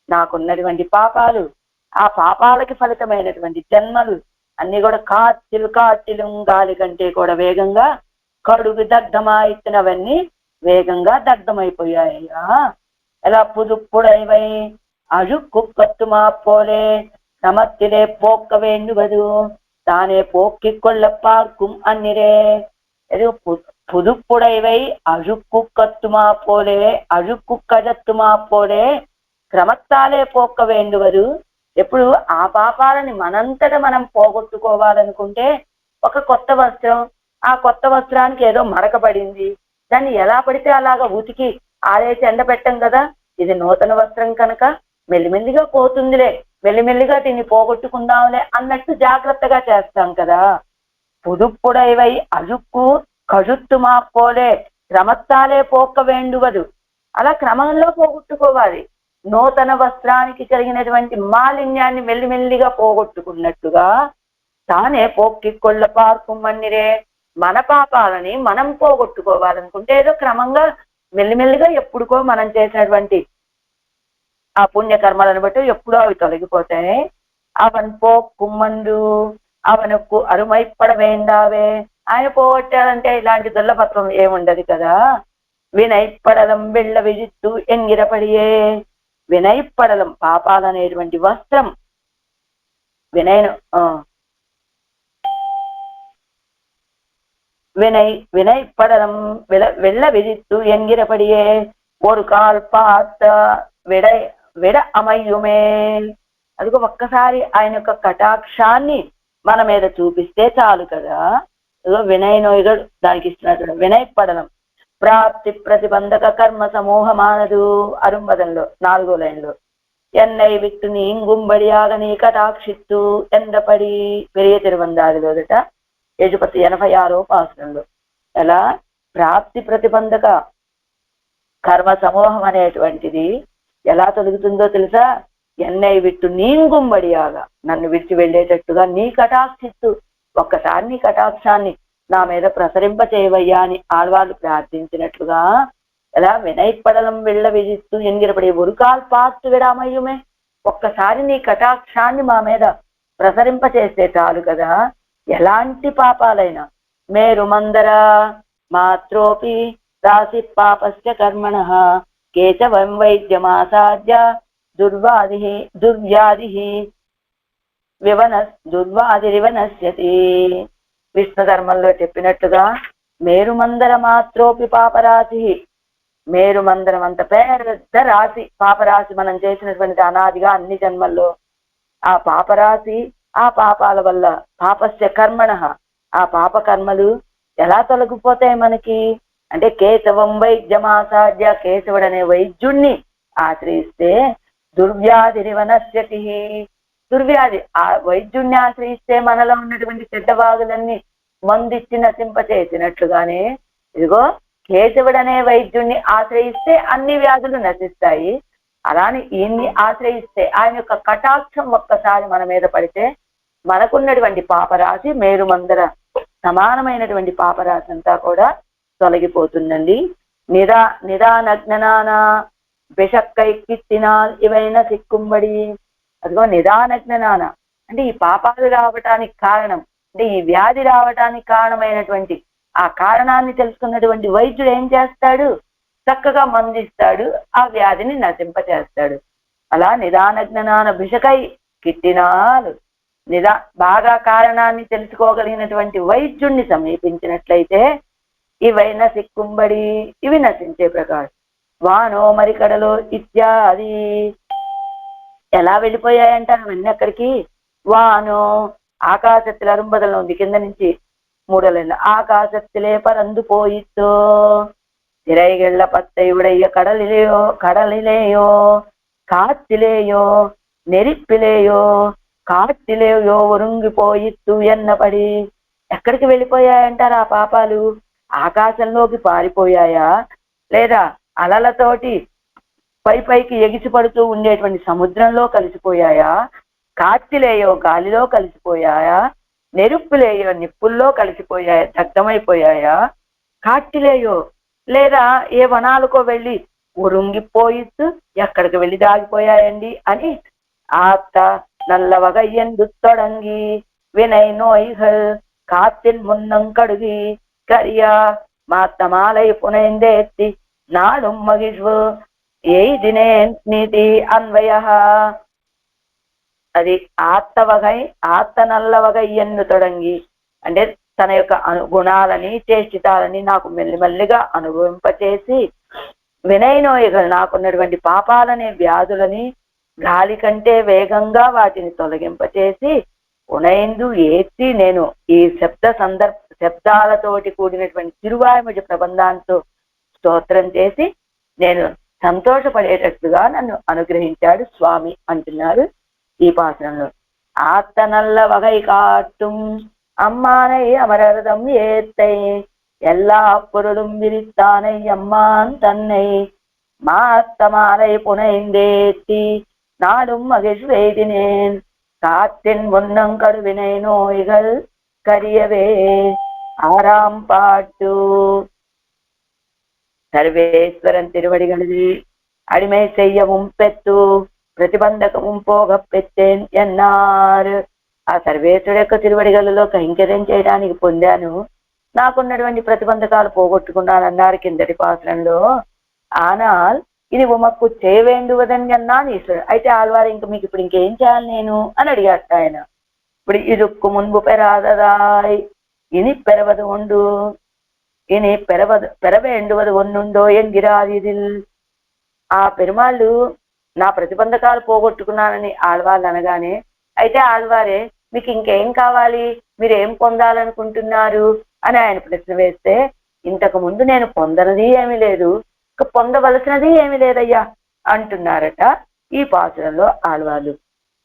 నాకున్నటువంటి పాపాలు, ఆ పాపాలకి ఫలితమైనటువంటి జన్మలు అన్ని కూడా కాట్టిலும் గాలి కంటే కూడా వేగంగా కడుగు దగ్ధమాయిత్తినవన్నీ వేగంగా దగ్ధమైపోయాయ్యా. ఎలా పుదుప్పుడైవై అజుక్కు కత్తుమా పోలే நமத்திலே போக்க வேண்டுவது தானே போக்கிக் கொள்ள பார்க்கும் அந்நிரே. புதுப்புடைவை அழுக்கு கத்துமா போலே అజుక్కు కజత్తుమా పోలే క్రమత్తాలే పోక్క వేండువదు. ఎప్పుడు ఆ పాపాలని మనంతట మనం పోగొట్టుకోవాలనుకుంటే ఒక కొత్త వస్త్రం, ఆ కొత్త వస్త్రానికి ఏదో మరకబడింది, దాన్ని ఎలా పడితే అలాగా ఉతికి ఆరేసి ఎండబెట్టం కదా. ఇది నూతన వస్త్రం కనుక మెల్లిమెల్లిగా పోతుందిలే, మెల్లిమెల్లిగా దీన్ని పోగొట్టుకుందాంలే అన్నట్టు జాగ్రత్తగా చేస్తాం కదా. పుదుప్పుడైవై అజుక్కు కజుత్తుమా పోలే క్రమత్తాలే పోక్క వేండువదు. అలా క్రమంలో పోగొట్టుకోవాలి. నూతన వస్త్రానికి కలిగినటువంటి మాలిన్యాన్ని మెల్లిమెల్లిగా పోగొట్టుకున్నట్టుగా తానే పోక్కి కొళ్ళ పార్కుమన్నిరే. మన పాపాలని మనం పోగొట్టుకోవాలనుకుంటే ఏదో క్రమంగా మెల్లిమెల్లిగా ఎప్పుడుకో మనం చేసినటువంటి ఆ పుణ్యకర్మలను బట్టి ఎప్పుడో అవి తొలగిపోతాయి. అవన్ పోక్కుమందు అవనుకు అరుమైపడ వేండావే. ఆయన పోగొట్టాడంటే ఇలాంటి దుల్లపత్వం ఏముండదు కదా. వినైప్పడలం వెళ్ళ విజిత్తు ఎంగిరపడియే. వినైప్పడలం పాపాలనేటువంటి వస్త్రం. வினைப்படலம் வெள்ள விதித்து என்கிறபடியே ஒரு కాల్ పాత విడ అమయ్యుమే. అదిగో ఒక్కసారి ఆయన యొక్క కటాక్షాన్ని మన మీద చూపిస్తే చాలు కదా. వినయనోయుడు దానికి ఇస్తున్నట్టు వినయపడలం ప్రాప్తి ప్రతిబంధక కర్మ సమూహమానదు. అరుంబదంలో 4వ లైన్లో ఎన్నై విట్టు నీ ఇంగుంబడియాగ నీ కటాక్షిత్తు ఎందపడి పెరియ తిరువందాదిలోదట 86వ పాసురంలో. ఎలా ప్రాప్తి ప్రతిబంధక కర్మ సమూహం అనేటువంటిది ఎలా తొలుగుతుందో తెలుసా? ఎన్నై విట్టు నీంగుంబడియాగా నన్ను విడిచి వెళ్ళేటట్టుగా నీ కటాక్షిత్తు, ఒక్కసారి నీ కటాక్షాన్ని నా మీద ప్రసరింప చేయవయ్యా అని ఆడవాళ్ళు ప్రార్థించినట్లుగా ఎలా వినైపడలం వెళ్ళ విజిస్తూ ఎంగిరపడి ఒరుకాల్ పాత్తు విడామయ్యుమే. ఒక్కసారి నీ కటాక్షాన్ని మా మీద ప్రసరింప చేస్తే చాలు కదా. ఎలాంటి పాపాలైనా మేరు మందర మాత్రోపి రాసి పాపస్య కర్మణ కేశవం వైద్యమాసాద్య దుర్వ్యాధి వివనశ్యతి. విష్ణు ధర్మంలో చెప్పినట్టుగా మేరుమందర మాత్రోపి పాపరాశి, మేరుమందరం అంత పెద్ద రాశి పాపరాశి మనం చేసినటువంటి అనాదిగా అన్ని జన్మల్లో ఆ పాపరాశి, ఆ పాపాల వల్ల పాపస్య కర్మణ ఆ పాప కర్మలు ఎలా తొలగిపోతాయి మనకి అంటే కేశవం వైద్యమాసాధ్య కేశవుడనే వైద్యుణ్ణి ఆశ్రయిస్తే దుర్వ్యాధి నివనశ్యతి. దుర్వ్యాధి ఆ వైద్యుణ్ణి ఆశ్రయిస్తే మనలో ఉన్నటువంటి చెడ్డవాగులన్నీ మందిచ్చి నశింపచేసినట్లుగానే ఇదిగో కేశవుడనే వైద్యుణ్ణి ఆశ్రయిస్తే అన్ని వ్యాధులు నశిస్తాయి. అలానే ఈయన్ని ఆశ్రయిస్తే ఆయన యొక్క కటాక్షం ఒక్కసారి మన మీద పడితే మనకున్నటువంటి పాపరాశి మేరుమందర సమానమైనటువంటి పాపరాశి అంతా కూడా తొలగిపోతుందండి. నిదానజ్ఞనాన విషక్కై కిత్తినా ఇవైన సిక్కుంబడి. అదిగో నిదానజ్ఞనాన అంటే ఈ పాపాలు రావటానికి కారణం అంటే ఈ వ్యాధి రావటానికి కారణమైనటువంటి ఆ కారణాన్ని తెలుసుకున్నటువంటి వైద్యుడు ఏం చేస్తాడు? చక్కగా మందిస్తాడు, ఆ వ్యాధిని నశింపచేస్తాడు. అలా నిదానజ్ఞనాన భిషకై కిట్టినాలు బాగా కారణాన్ని తెలుసుకోగలిగినటువంటి వైద్యుణ్ణి సమీపించినట్లయితే ఇవైనా సిక్కుంబడి ఇవి నశించే ప్రకారం వానో మరికడలో ఇత్యాది. ఎలా వెళ్ళిపోయాయంటారు అవన్నీ అక్కడికి? వానో ఆకాశత్తిల అరుంబదలో ఉంది కింద నుంచి 3వ లైన్లో ఆకాశత్తిలే పరందు పోయిత్తో திரைகள்ல பத்தை உடைய கடலிலேயோ காற்றிலேயோ నెరిప్పిలేయో కాటిలేయో ఒరుంగిపోయిత్తు ఎన్నపడి. ఎక్కడికి వెళ్ళిపోయాయంటారు ఆ పాపాలు? ఆకాశంలోకి పారిపోయాయా, లేదా అలలతోటి పైకి ఎగిసి పడుతూ ఉండేటువంటి సముద్రంలో కలిసిపోయాయా, కాటిలేయో గాలిలో కలిసిపోయాయా, నెరుప్పులేయో నిప్పుల్లో కలిసిపోయాయా, దగ్ధమైపోయాయా, కాటిలేయో లేదా ఏ వనాలకో వెళ్ళి ఉరుంగిపోయిత్తు ఎక్కడికి వెళ్ళి దాగిపోయాయండి అని ఆత్త నల్లవగయ్యందు తొడంగి వినై నోయిగల్ కాத்தில் మున్నంకడుగి కరియా మాత్తమాలై పునైందేత్తి నాడుం మగిష్వు ఎయిదినే నీతి అన్వయ. అది ఆత్త నల్లవగయ్యన్ను తొడంగి అంటే తన యొక్క గుణాలని చేష్టితాలని నాకు మెల్లిమెల్లిగా అనుభవింపచేసి వినయనోయగలు నాకున్నటువంటి పాపాలనే వ్యాధులని గాలి కంటే వేగంగా వాటిని తొలగింపచేసి ఉనైందు ఏత్తి నేను ఈ శబ్దాలతోటి కూడినటువంటి తిరువాయుమజ ప్రబంధాంతో స్తోత్రం చేసి నేను సంతోషపడేటట్టుగా నన్ను అనుగ్రహించాడు స్వామి అంటున్నారు ఈ పాసనంలో. ఆత్త నల్ల వగై కాట్టుం அம்மானை அமரர்தம் ஏத்தை எல்லா பொருளும் விரித்தானை அம்மான் தன்னை மாத்தமாலை புனைந்தேத்தி நாடும் மகிழ்வெய்தினேன் காற்றின் முன்னங்கடுவினை நோய்கள் கரியவே. 6ஆம் பாட்டு. சர்வேஸ்வரன் திருவடிகளில் அடிமை செய்யவும் பெற்று ప్రతిబంధకం పోగ పెట్టేన్ ఎన్నారు. ఆ సర్వేశ్వరుడు యొక్క తిరువడిగలలో కైంకర్యం చేయడానికి పొందాను. నాకున్నటువంటి ప్రతిబంధకాలు పోగొట్టుకున్నానన్నారు కిందటి పాత్రంలో. ஆனால் ఇది ఉమక్కు చేయవేండువదని ఈశ్వరుడు. అయితే ఆళ్వారు ఇంక మీకు ఇప్పుడు ఇంకేం చేయాలి నేను అని అడిగాట ఆయన. ఇప్పుడు ఇదుక్కు మున్పు పెరాదదాయ్ ఇని పెరవదు ఉండు ఇని పెరవేండువదు ఒన్నుండో ఎంగిరాదిదిల్. ఆ పెరుమాళ్ళు నా ప్రతిబంధకాలు పోగొట్టుకున్నానని ఆళ్వాళ్ళు అనగానే, అయితే ఆళ్వారే మీకు ఇంకేం కావాలి, మీరు ఏం పొందాలనుకుంటున్నారు అని ఆయన ప్రశ్న వేస్తే, ఇంతకు ముందు నేను పొందనది ఏమీ లేదు, ఇక పొందవలసినది ఏమీ లేదయ్యా అంటున్నారట ఈ పాసురంలో ఆళ్వాళ్ళు.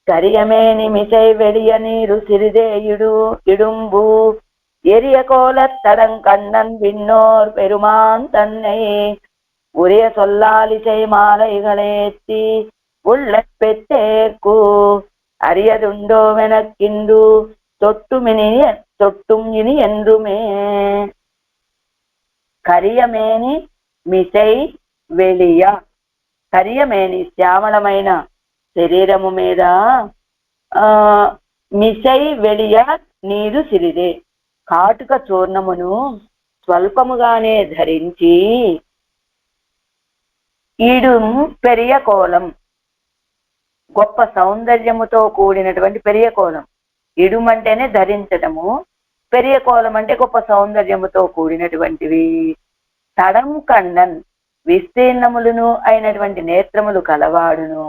కరియమేని మిసై వెడియ నీరు సిరిదేయుడు ఇడుంబు ఎరియ కోలత్తడం కண்ணన్ విన్నోర్ పెరుమాన్ తన్னை உரிய சொல்லாலிசை மாலைகளேத்தி உள்ள பெற்றேற்கு அரியதுண்டோ வெனக்கின்று தொட்டும் இனி என்றுமே. కరియమేని మిసై వెలియ, కరియమేని శ్యామలమైన శరీరము మీద మిసై వెలియ నీరు సిరిదే కాటుక చూర్ణమును స్వల్పముగానే ధరించి ఈడుం పెరియ కోలం గొప్ప సౌందర్యముతో కూడినటువంటి పెరియ కోలం. ఇడుం అంటేనే ధరించటము, పెరియ కోలం అంటే గొప్ప సౌందర్యముతో కూడినటువంటివి. తడం కన్నన్ విస్తీర్ణములను అయినటువంటి నేత్రములు కలవాడును.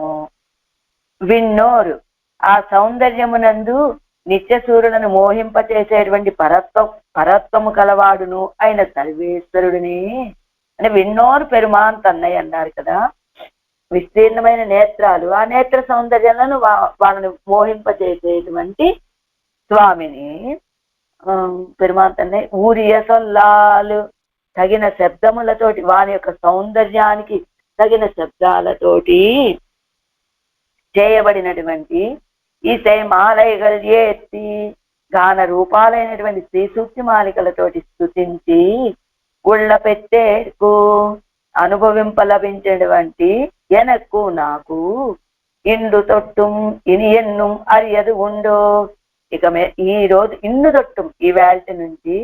విన్నోరు ఆ సౌందర్యమునందు నిత్యసూరులను మోహింపచేసేటువంటి పరత్వము కలవాడును అయిన సర్వేశ్వరుడిని అంటే విన్నోరు పెరుమాన్ తన్నయ్య అన్నారు కదా. విస్తీర్ణమైన నేత్రాలు, ఆ నేత్ర సౌందర్యాలను వాళ్ళని మోహింపచేసేటువంటి స్వామిని పెరుమాన్ తన్నయ్య. ఊరియ సొల్లాలు తగిన శబ్దములతోటి, వాని యొక్క సౌందర్యానికి తగిన శబ్దాలతోటి చేయబడినటువంటి ఈసై మాలైగల్ ఏత్తి గాన రూపాలైనటువంటి శ్రీ సూక్తి మాలికలతోటి స్తుతించి ఉళ్ళ పెట్టేకు అనుభవింప లభించేటువంటి ఎనక్కు నాకు ఇండు తొట్టుం ఇని ఎన్నుం అరియదు ఉండో. ఇక ఈ రోజు ఇన్ను తొట్టుం ఈ వేల్టి నుంచి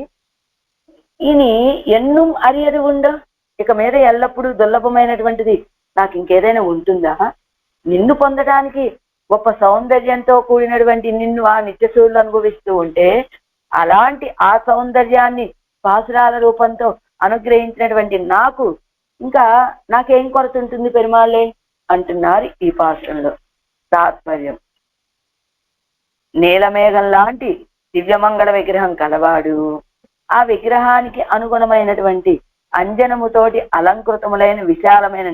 ఇని ఎన్నుం అరియదు ఉండో, ఇక మీద ఎల్లప్పుడూ దుర్లభమైనటువంటిది నాకు ఇంకేదైనా ఉంటుందా? నిన్ను పొందడానికి గొప్ప సౌందర్యంతో కూడినటువంటి నిన్ను ఆ నిత్యసూరులు అనుభవిస్తూ ఉంటే, అలాంటి ఆ సౌందర్యాన్ని పాసురాల రూపంతో అనుగ్రహించినటువంటి నాకు ఇంకా నాకేం కొరత ఉంటుంది పెరుమాళ్ళే అంటున్నారు ఈ పాసురంలో. తాత్పర్యం, నీలమేఘం లాంటి దివ్యమంగళ విగ్రహం కలవాడు, ఆ విగ్రహానికి అనుగుణమైనటువంటి అంజనముతోటి అలంకృతములైన విశాలమైన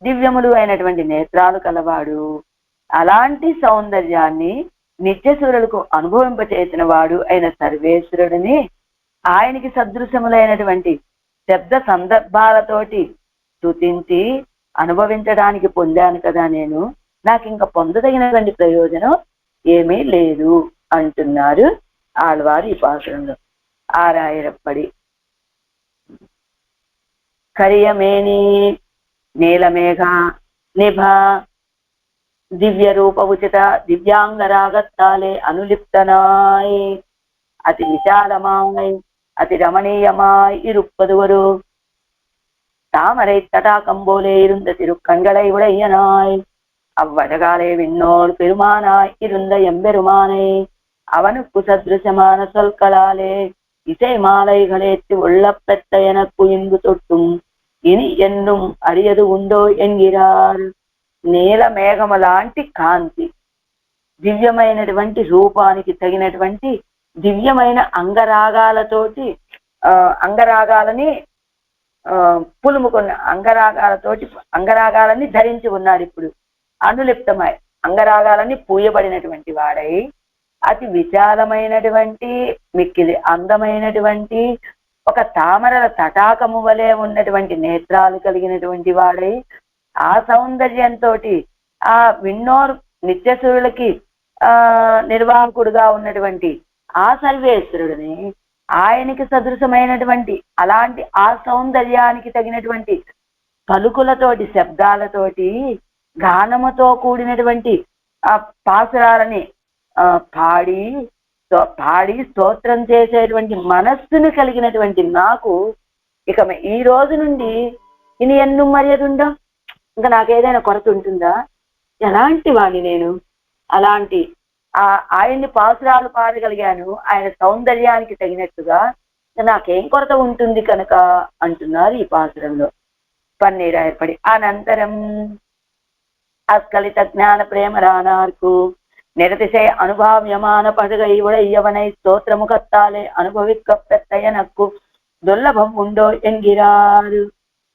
దివ్యములు అయినటువంటి నేత్రాలు కలవాడు. అలాంటి సౌందర్యాన్ని నిత్యసూరులకు అనుభవింపచేసిన వాడు అయిన సర్వేశ్వరుడిని ఆయనకి సదృశములైనటువంటి శబ్ద సందర్భాలతోటి స్తుతించి అనుభవించడానికి పొందాను కదా నేను, నాకు ఇంకా పొందదగినటువంటి ప్రయోజనం ఏమీ లేదు అంటున్నారు ఆళ్వారు ఈ పాసురంలో. ఆరాయిరప్పడి కరియమేని నీలమేఘ నిభ దివ్య రూప ఉచిత దివ్యాంగరాగత్తాలే అనులిప్తనాయ్ అతి విశాలమాయ్ అతి రమణీయమాయ్ இருப்பதுவரு தாமரை தடாகம் போலே இருந்த திருக்கண்களை உடையனாய் அவ்வழகாலே விண்ணோர் பெருமானாய் இருந்த எம்பெருமானை அவனுக்கு சத்ருசமான சொற்களாலே இசை மாலைகளேற்று உள்ள பெற்ற எனக்கு இன்பு தொட்டும் ఇని ఎన్నుం అరియదు ఉండో ఎన్గిరార్. నీల మేఘము లాంటి కాంతి, దివ్యమైనటువంటి రూపానికి తగినటువంటి దివ్యమైన అంగరాగాలతోటి అంగరాగాలని పులుముకున్న అంగరాగాలని ధరించి ఉన్నాడు. ఇప్పుడు అనులిప్తమై అంగరాగాలని పూయబడినటువంటి వాడై అతి విశాలమైనటువంటి మిక్కిలి అందమైనటువంటి ఒక తామరల తటాకము వలె ఉన్నటువంటి నేత్రాలు కలిగినటువంటి వాడై ఆ సౌందర్యంతో ఆ విన్నోర్ నిత్యసూరులకి నిర్వాహకుడుగా ఉన్నటువంటి ఆ సర్వేశ్వరుడిని, ఆయనకి సదృశమైనటువంటి అలాంటి ఆ సౌందర్యానికి తగినటువంటి పలుకులతోటి శబ్దాలతోటి గానముతో కూడినటువంటి ఆ పాసురాలని పాడి పాడి స్తోత్రం చేసేటువంటి మనస్సును కలిగినటువంటి నాకు ఇక ఈ రోజు నుండి ఇని ఎన్ను మర్యాద ఉందా, ఇంకా నాకేదైనా కొరత ఉంటుందా? ఎలాంటి వాణ్ణి నేను? అలాంటి ఆయన్ని పాసురాలు పాడగలిగాను, ఆయన సౌందర్యానికి తగినట్టుగా నాకేం కొరత ఉంటుంది కనుక అంటున్నారు ఈ పాసురంలో పన్నీరు ఏర్పడి. అనంతరం అస్కలిత జ్ఞాన ప్రేమ రానార్కు నిరతిశయ అనుభావ్యమాన పడుగ ఇవడయ్యవనై స్తోత్రము కత్తాలే అనుభవిక్క పెత్తయ్యనక్కు దుర్లభం ఉండో ఎంగిరారు.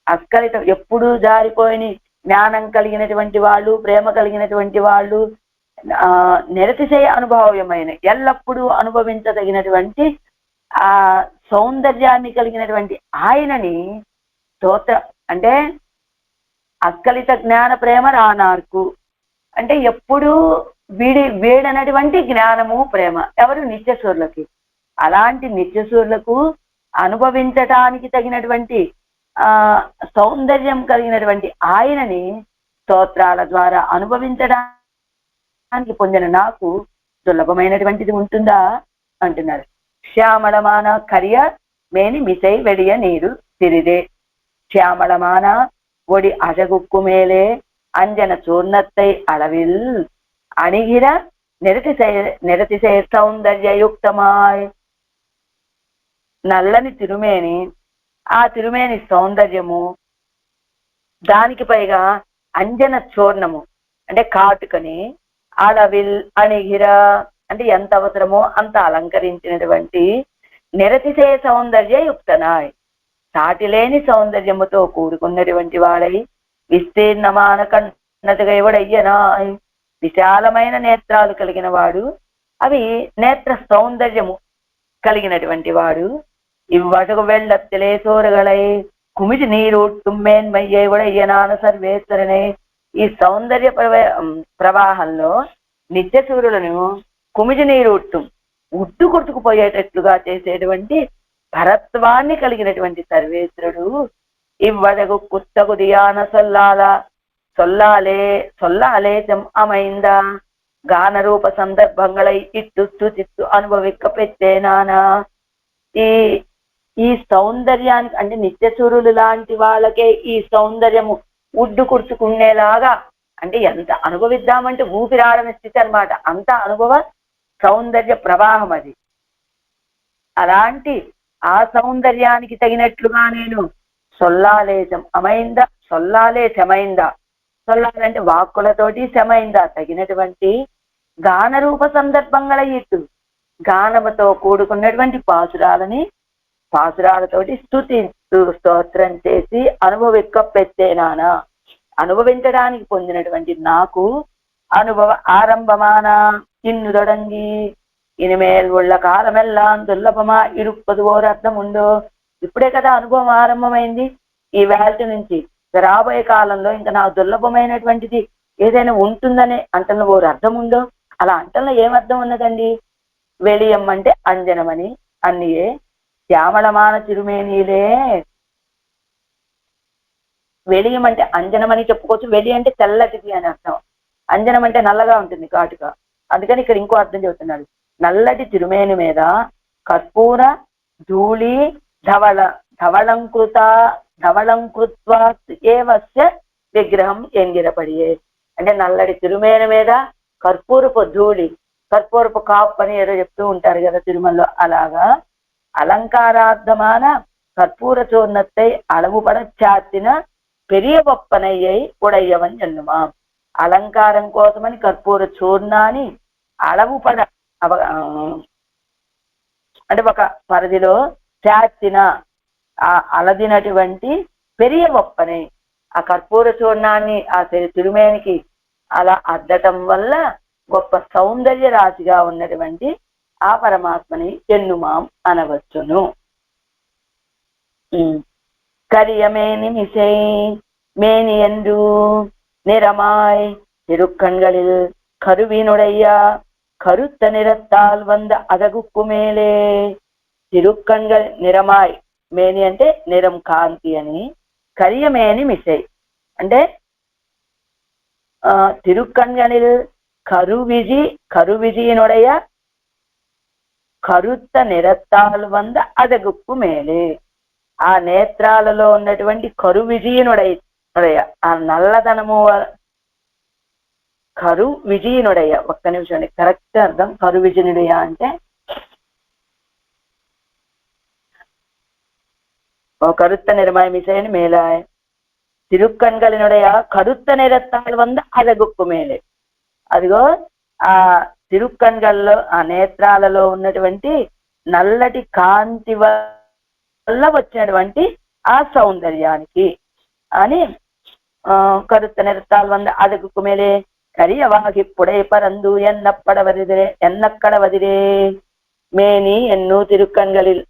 అస్కలిత ఎప్పుడూ జారిపోయిన జ్ఞానం కలిగినటువంటి వాళ్ళు, ప్రేమ కలిగినటువంటి వాళ్ళు, నిరతిశయ అనుభావ్యమైన ఎల్లప్పుడూ అనుభవించదగినటువంటి ఆ సౌందర్యాన్ని కలిగినటువంటి ఆయనని స్తోత్ర అంటే అస్కలిత జ్ఞాన ప్రేమ రానార్కు అంటే ఎప్పుడూ వీడనటువంటి జ్ఞానము ప్రేమ ఎవరు? నిత్యసూరులకి. అలాంటి నిత్యసూరులకు అనుభవించటానికి తగినటువంటి సౌందర్యం కలిగినటువంటి ఆయనని స్తోత్రాల ద్వారా అనుభవించడానికి పొందిన నాకు దుర్లభమైనటువంటిది ఉంటుందా అంటున్నారు. శ్యామళమాన కరియ మేని మిసై వెడియ నీరు సిరిదే శ్యామళమాన ఒడి అజగుక్కు మేలే అంజన చూర్ణత్తై అళవిల్ అణిగిర నిరతిశయ సౌందర్యయుక్తమాయ్. నల్లని తిరుమేని, ఆ తిరుమేని సౌందర్యము, దానికి పైగా అంజన చూర్ణము అంటే కాటుకని, అళవిల్ అణిగిర అంటే ఎంత అవసరమో అంత అలంకరించినటువంటి నిరతిశయ సౌందర్యయుక్తనాయ్ సాటిలేని సౌందర్యముతో కూడుకున్నటువంటి వాడై విస్తీర్ణమాన కన్నతగా ఎవడయ్యనాయ్ విశాలమైన నేత్రాలు కలిగిన వాడు, అవి నేత్ర సౌందర్యము కలిగినటువంటి వాడు. ఇవ్వటకు వెళ్ళత్తలే సోరగలై కుమిటి నీరూట్tum మేన్మయ్యేవడయ్యనాన సర్వేశ్వరనే. ఈ సౌందర్య ప్రవాహంలో నిత్య సూర్యులను కుమిటి నీరూట్tum ఉట్టు కొట్టుకుపోయేటట్లుగా చేసేటువంటి భరత్వాన్ని కలిగినటువంటి సర్వేశ్వరుడు ఇవ్వడగు కుత్తగు దియాన సొల్లాలేచం అమైందా గానరూప సందర్భంగళై ఇట్టు తిట్టు అనుభవిక్క పెట్టేనానా. ఈ సౌందర్యానికి అంటే నిత్య సూర్యులు లాంటి వాళ్ళకే ఈ సౌందర్యము ఉడ్డు కుర్చుకునేలాగా అంటే ఎంత అనుభవిద్దామంటే ఊపిరాడని స్థితి అనమాట. అంత అనుభవ సౌందర్య ప్రవాహం అది. అలాంటి ఆ సౌందర్యానికి తగినట్లుగా నేను సొల్లాలేశం అమైందా, సొల్లాలే శమైందా, సొల్లాలంటే వాక్కులతోటి శమైందా తగినటువంటి గానరూప సందర్భంగల ఇట్టు గానముతో కూడుకున్నటువంటి పాసురాలతోటి స్తుతిస్తూ స్తోత్రం చేసి అనుభవిక్క పెట్టేనానా. అనుభవించడానికి పొందినటువంటి నాకు అనుభవ ఆరంభమాన ఇన్ను తొడంగి ఇనిమేల్ ఉళ్ళ కాలమెల్లాం దుర్లభమా ఇరుప్పదు ఓరు అర్థం ఉండో. ఇప్పుడే కదా అనుభవం ఆరంభమైంది. ఈ వేల్టి నుంచి రాబోయే కాలంలో ఇంకా నాకు దుర్లభమైనటువంటిది ఏదైనా ఉంటుందనే అంటలో ఓరు అర్థం ఉండో. అలా అంటల్లో ఏమర్థం ఉన్నదండి? వెలియం అంటే అంజనమని అన్నియే శ్యామళమాన తిరుమేనీలే. వెలియం అంటే అంజనమని చెప్పుకోవచ్చు. వెలి అంటే తెల్లటిది అని అర్థం. అంజనం అంటే నల్లగా ఉంటుంది కాటుక. అందుకని ఇక్కడ ఇంకో అర్థం చెబుతున్నాడు. నల్లటి తిరుమేని మీద కర్పూర ధూళి ధవళంకృత్వా ఏవస్య విగ్రహం ఎంగిరపడియే. అంటే నల్లటి తిరుమేని మీద కర్పూరపు ధూళి, కర్పూరపు కాప్ అని ఏదో చెప్తూ ఉంటారు కదా తిరుమలలో. అలాగా అలంకారార్థమాన కర్పూర చూర్ణத்தை அளவுபட చార్చిన పెరియ ఒప్పనయ్యై ఉడయ్యవని జన్నుమా. అలంకారం కోసమని కర్పూర చూర్ణాన్ని అళవుపడ అంటే ఒక పరిధిలో చార్చిన అలదినటువంటి పెరియ ఒప్పనే ఆ కర్పూర చూర్ణాన్ని ఆ తిరుమేనికి అలా అద్దటం వల్ల గొప్ప సౌందర్య రాశిగా ఉన్నటువంటి ఆ పరమాత్మని ఎన్నుమాం అనవచ్చును. கரியமேனி மிசை மேனி என்று நிறமாய் திருக்கண்களில் கருவினுடைய கருத்த நிறத்தால் வந்த అదగుక్కు మేలే. తిరుక్కణ్గల్ నిరమాయ్, మేని అంటే నిరం కాంతి అని, కరియమేని మిసై అంటే తిరుక్కణ్గళిల్ కరువిజినుடைய కరుత్త నిరత్తాలు వంద అదగుప్పు మేలే. ఆ నేత్రాలలో ఉన్నటువంటి కరు విజయనుడయ్య, ఆ నల్లదనము కరు విజయనుడయ్య. ఒక్క నిమిషం అండి, కరెక్ట్ అర్థం కరు విజయనుడయ్య అంటే கருத்த நிறமாய் மிசைன்னு மேலாய் తిరుక్కన్గలినుడయ కరుత్త నిరత్తాలు వంద అదగుప్పు మేలే. అదిగో ఆ తిరుక్కన్గల్లో ఆ నేత్రాలలో ఉన్నటువంటి నల్లటి కాంతి వల్ల వచ్చినటువంటి ఆ సౌందర్యానికి అని కరుత్త నిరత్తాలు వంద అదగుప్పు మేలే. కరియవాగి పుడై పరందు ఎన్నక్కడవదిరే మేని ఎన్నూ తిరుక్కన్గలిల్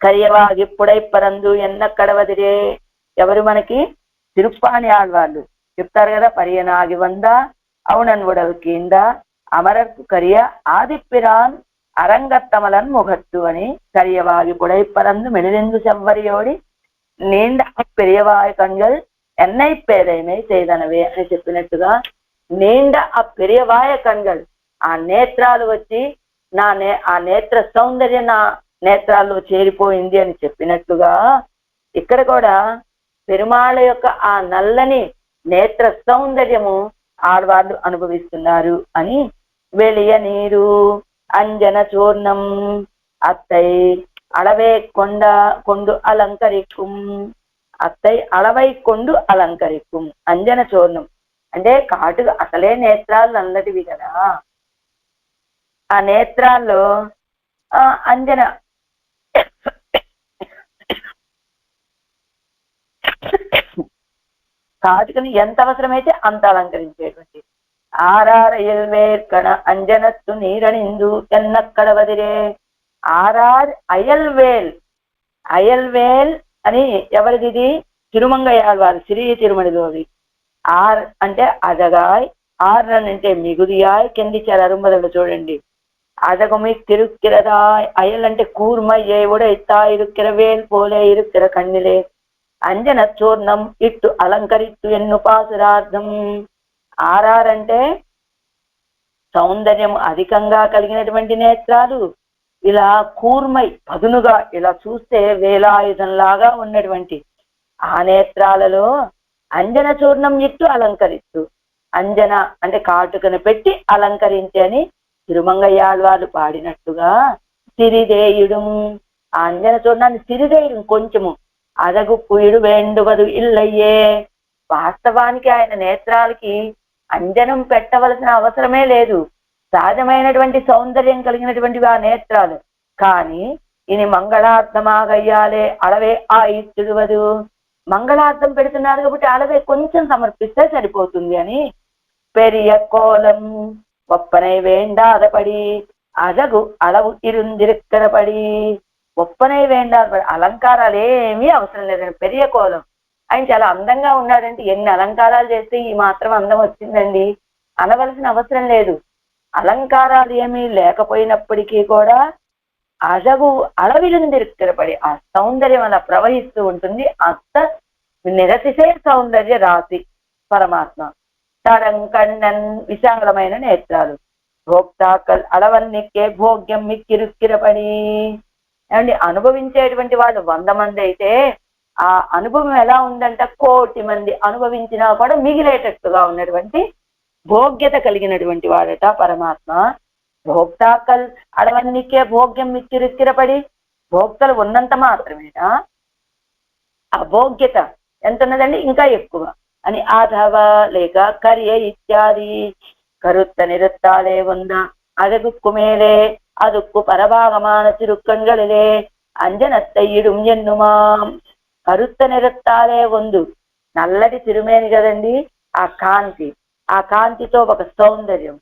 కరియవాగి పుడై పరందు ఎన్నక్కడవదిరే. ఎవరు మనకి? తిరుప్పాని ఆళ్వాళ్ళు చెప్తారు కదా, పరియనాగి వంద అవునన్ ఉడల్ కింద అమరర్కు కరియ ఆదిప్పిరాన్ అరంగత్తమలన్ ముగట్టు అని. కరియవాగి పుడై పరందు మెలిరెందు చెవ్వరియోడి నీండ పెరియవాయ కణ్గల్ ఎన్నై పేరైమై చేదనవే అని చెప్పినట్టుగా నీండ ఆ పెరియవాయ కణ్గల్, ఆ నేత్రాలు వచ్చి ఆ నేత్ర సౌందర్యం నా నేత్రాల్లో చేరిపోయింది అని చెప్పినట్టుగా ఇక్కడ కూడా పెరుమాళ యొక్క ఆ నల్లని నేత్ర సౌందర్యము ఆడవాళ్ళు అనుభవిస్తున్నారు అని. వెలియ నీరు అంజన చూర్ణం అత్తై అళవై కొండు అలంకరిక్కుం. అత్తై అళవై కొండు అలంకరిక్కుం. అంజన చూర్ణం అంటే కాటుగా అసలే నేత్రాలు నల్లటివి కదా, ఆ నేత్రాల్లో అంజన కాటుకని ఎంత అవసరమైతే అంత అలంకరించేటువంటి. ఆరార అయల్వేర్కణ అంజనత్తు నీరనిందు ఎన్నక్కడవదిరే. ఆర్ఆర్ అయల్వేల్. అయల్వేల్ అని ఎవరిది? తిరుమంగయాళ్వారు శ్రీ తిరుమలలోవి. ఆర్ అంటే అదగాయ్, ఆర్ అంటే మిగుదియాయ్, కింది చాలా అరుమదలు చూడండి. அதகுமை திருக்கிறதாய் அயல் అంటే கூர்மை ஏவுட இத்தாயிருக்கிற வேல் போல இருக்கிற கண்ணிலே అంజన చూర్ణం ఇట్టు అలంకరిత్తు ఎన్నుపాసురార్థం. ఆరారంటే సౌందర్యం అధికంగా కలిగినటువంటి నేత్రాలు, ఇలా కూర్మై పదునుగా ఇలా చూస్తే వేలాయుధంలాగా ఉన్నటువంటి ఆ నేత్రాలలో అంజన చూర్ణం ఇట్టు అలంకరిత్తు. అంజన అంటే కాటుకను పెట్టి అలంకరించి అని తిరుమంగయ్యాళ్వారు పాడినట్టుగా సిరిదేయుడు ఆ అంజన చూర్ణాన్ని సిరిదేయుడు కొంచెము అదగుప్పుయుడు వేండువదు ఇల్లయ్యే. వాస్తవానికి ఆయన నేత్రాలకి అంజనం పెట్టవలసిన అవసరమే లేదు, సహజమైనటువంటి సౌందర్యం కలిగినటువంటివి ఆ నేత్రాలు. కానీ ఇని మంగళార్థమాగయ్యాలే అలవే ఆ ఇస్తుడువదు. మంగళార్థం పెడుతున్నారు కాబట్టి అలవే కొంచెం సమర్పిస్తే సరిపోతుంది అని. పెరియ కోలం ఒప్పనై వేండాదపడి అదగు అలవు ఇరుందిరుక్కరపడి. ఒప్పనై వేండాదపడి అలంకారాలు ఏమీ అవసరం లేదండి. పెరియ కోలం ఆయన చాలా అందంగా ఉన్నాడంటే ఎన్ని అలంకారాలు చేస్తే ఈ మాత్రం అందం వచ్చిందండి అనవలసిన అవసరం లేదు. అలంకారాలు ఏమీ లేకపోయినప్పటికీ కూడా అజగు అలవిరుందిరుక్కరపడి ఆ సౌందర్యం అలా ప్రవహిస్తూ ఉంటుంది. అంత నిరతిశే సౌందర్య రాశి పరమాత్మ. తడంకಣ್ಣన్ విశాలమైన నేత్రాలు. భోక్తాకల్ అలవన్నికే భోగ్యం మిక్కిరుక్కిరపడి. ఏమండి, అనుభవించేటువంటి వాళ్ళు 100 మంది అయితే ఆ అనుభవం ఎలా ఉందంట, 1,000,000 మంది అనుభవించినా కూడా మిగిలేటట్టుగా ఉన్నటువంటి భోగ్యత కలిగినటువంటి వాడట పరమాత్మ. భోక్తాకల్ అడవన్నికే భోగ్యం మిక్కిరుక్కిరపడి. భోక్తలు ఉన్నంత మాత్రమేనా, ఆ భోగ్యత ఎంత ఉన్నదండి ఇంకా ఎక్కువ అని. ఆధవ లేక కర్య ఇత్యాది కరుత్త నిరుత్తాలే వంద అదగుక్కు మేలే அதுக்கு பரபாகமான திருக்கண்களிலே అంజనత్తై ఇడుం ఎన్నుమాం. కరుత్త నిరత్తాలే వందు నల్లటి తిరుమేని కదండి, ఆ కాంతి, ఆ కాంతితో ఒక సౌందర్యం,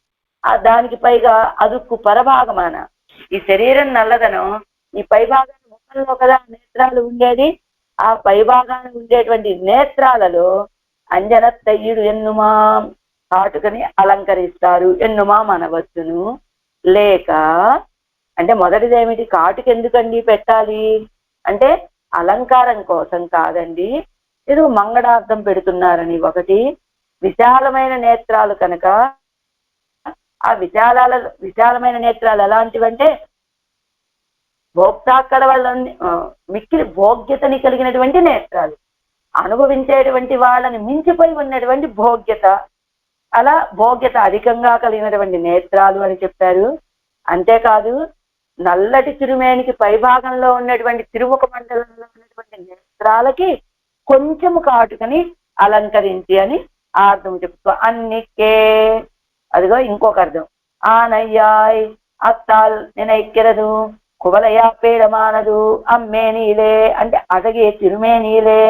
ఆ దానికి పైగా అదుక్కు పరభాగమాన ఈ శరీరం నల్లదనం, ఈ పైభాగాన్ని ముఖంలో కదా నేత్రాలు ఉండేది, ఆ పైభాగాన ఉండేటువంటి నేత్రాలలో అంజనత్తయ్యుడు ఎన్నుమాం కాటుకని అలంకరిస్తారు. ఎన్నుమాం అనవచ్చును. లేక అంటే మొదటిది ఏమిటి, కాటుక ఎందుకండి పెట్టాలి అంటే అలంకారం కోసం కాదండి, ఇది మంగళార్థం పెడుతున్నారని. ఒకటి, విశాలమైన నేత్రాలు కనుక ఆ విశాలమైన నేత్రాలు ఎలాంటివంటే భోక్తాక్కడ వాళ్ళని మిక్కిలి భోగ్యతని కలిగినటువంటి నేత్రాలు, అనుభవించేటువంటి వాళ్ళని మించిపోయి ఉన్నటువంటి భోగ్యత, అలా భోగ్యత అధికంగా కలిగినటువంటి నేత్రాలు అని చెప్పారు. అంతేకాదు నల్లటి తిరుమేనికి పైభాగంలో ఉన్నటువంటి తిరుముఖ మండలంలో ఉన్నటువంటి నేత్రాలకి కొంచెము కాటుకని అలంకరించి అని ఆ అర్థం చెప్తూ అన్నికే, అదిగో ఇంకొక అర్థం, ఆనయ్యాయ్ అత్తాల్ నినైక్కెరదు కువలయా పేడమానదు అమ్మేనీలే అంటే అడగే తిరుమేనీలే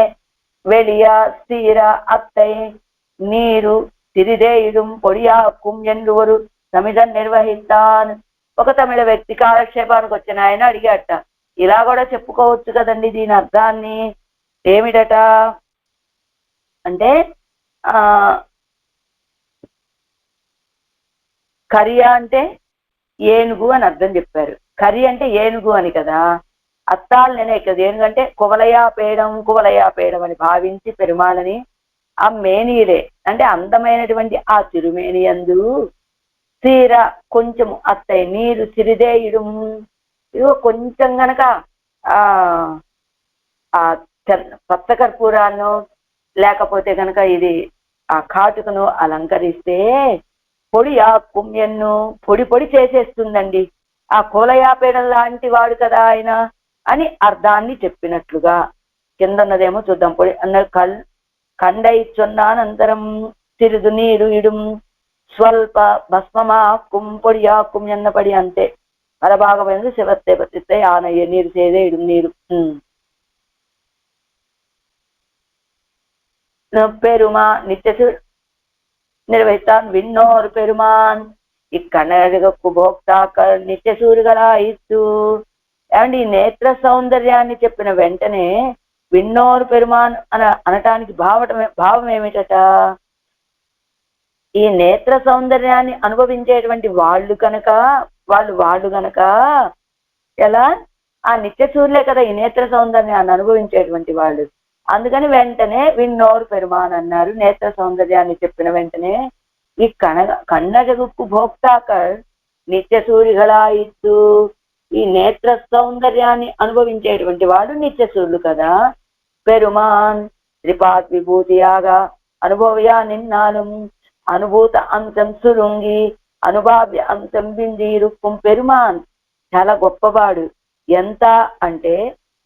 வெளிய சீர அத்தை நீరు తిరిదేయుడుం పొడియాకుం என்று ஒரு సమిధన్ నిర్వహిస్తాన్. ఒక తమిళ వ్యక్తి కాలక్షేపానికి వచ్చిన ఆయన అడిగాట, ఇలా కూడా చెప్పుకోవచ్చు కదండి దీని అర్థాన్ని, ఏమిటట అంటే కరియా అంటే ఏనుగు అని అర్థం చెప్పారు. కరి అంటే ఏనుగు అని కదా, అత్తాలు నేనే కదా ఏనుగంటే కువలయా పేడం అని భావించి పెరుమాళని ఆ మేనీలే అంటే అందమైనటువంటి ఆ తిరుమేని యందు తీర కొంచెము అత్తయ్య నీరు సిరిదేయుడు, ఇదిగో కొంచెం గనక ఆ పచ్చ కర్పూరాన్ని లేకపోతే గనక ఇది ఆ కాటుకను అలంకరిస్తే పొడి ఆ కుమ్యన్ను పొడి పొడి చేసేస్తుందండి, ఆ కోలయాపేడం లాంటి వాడు కదా ఆయన అని అర్థాన్ని చెప్పినట్లుగా. కిందన్నదేమో చూద్దాం. పొడి అన్న కండై చొన్నానంతరం సిరిదు నీరు ఇడుం స్వల్ప భస్మమాకుం పొడియాకుం ఎన్నపడి అంతే పరభాగమైనది శివస్తే పతిస్తే ఆనయ్య నీరు సేదే ఇడుం నీరు பெருமா நித்திய నిర్వహిస్తాన్ విన్నోరు పెరుమాన్. ఇక్కడకు భోక్తాకర్ నిత్యసూరిగలాయిస్తూ అండ్ ఈ నేత్ర సౌందర్యాన్ని చెప్పిన వెంటనే విన్నోరు పెరుమాన్ అనటానికి భావం ఏమిటట, ఈ నేత్ర సౌందర్యాన్ని అనుభవించేటువంటి వాళ్ళు గనక ఎలా ఆ నిత్య సూర్యులే కదా ఈ నేత్ర సౌందర్యాన్ని అనుభవించేటువంటి వాళ్ళు. అందుకని వెంటనే విన్నోరు పెరుమాన్ అన్నారు. నేత్ర సౌందర్యాన్ని చెప్పిన వెంటనే ఈ కన్నజగుప్పు భోక్తాకర్ నిత్య సూరిగలాయిస్తూ ఈ నేత్ర సౌందర్యాన్ని అనుభవించేటువంటి వాడు నిత్య సూర్యులు కదా. పెరుమాన్ త్రిపాత్ విభూతియాగా అనుభవయా నిన్నాலும் అనుభూత అంశం సురుంగి అనుభావ్య అంశం బిందీరుక్కుం. పెరుమాన్ చాలా గొప్పవాడు. ఎంత అంటే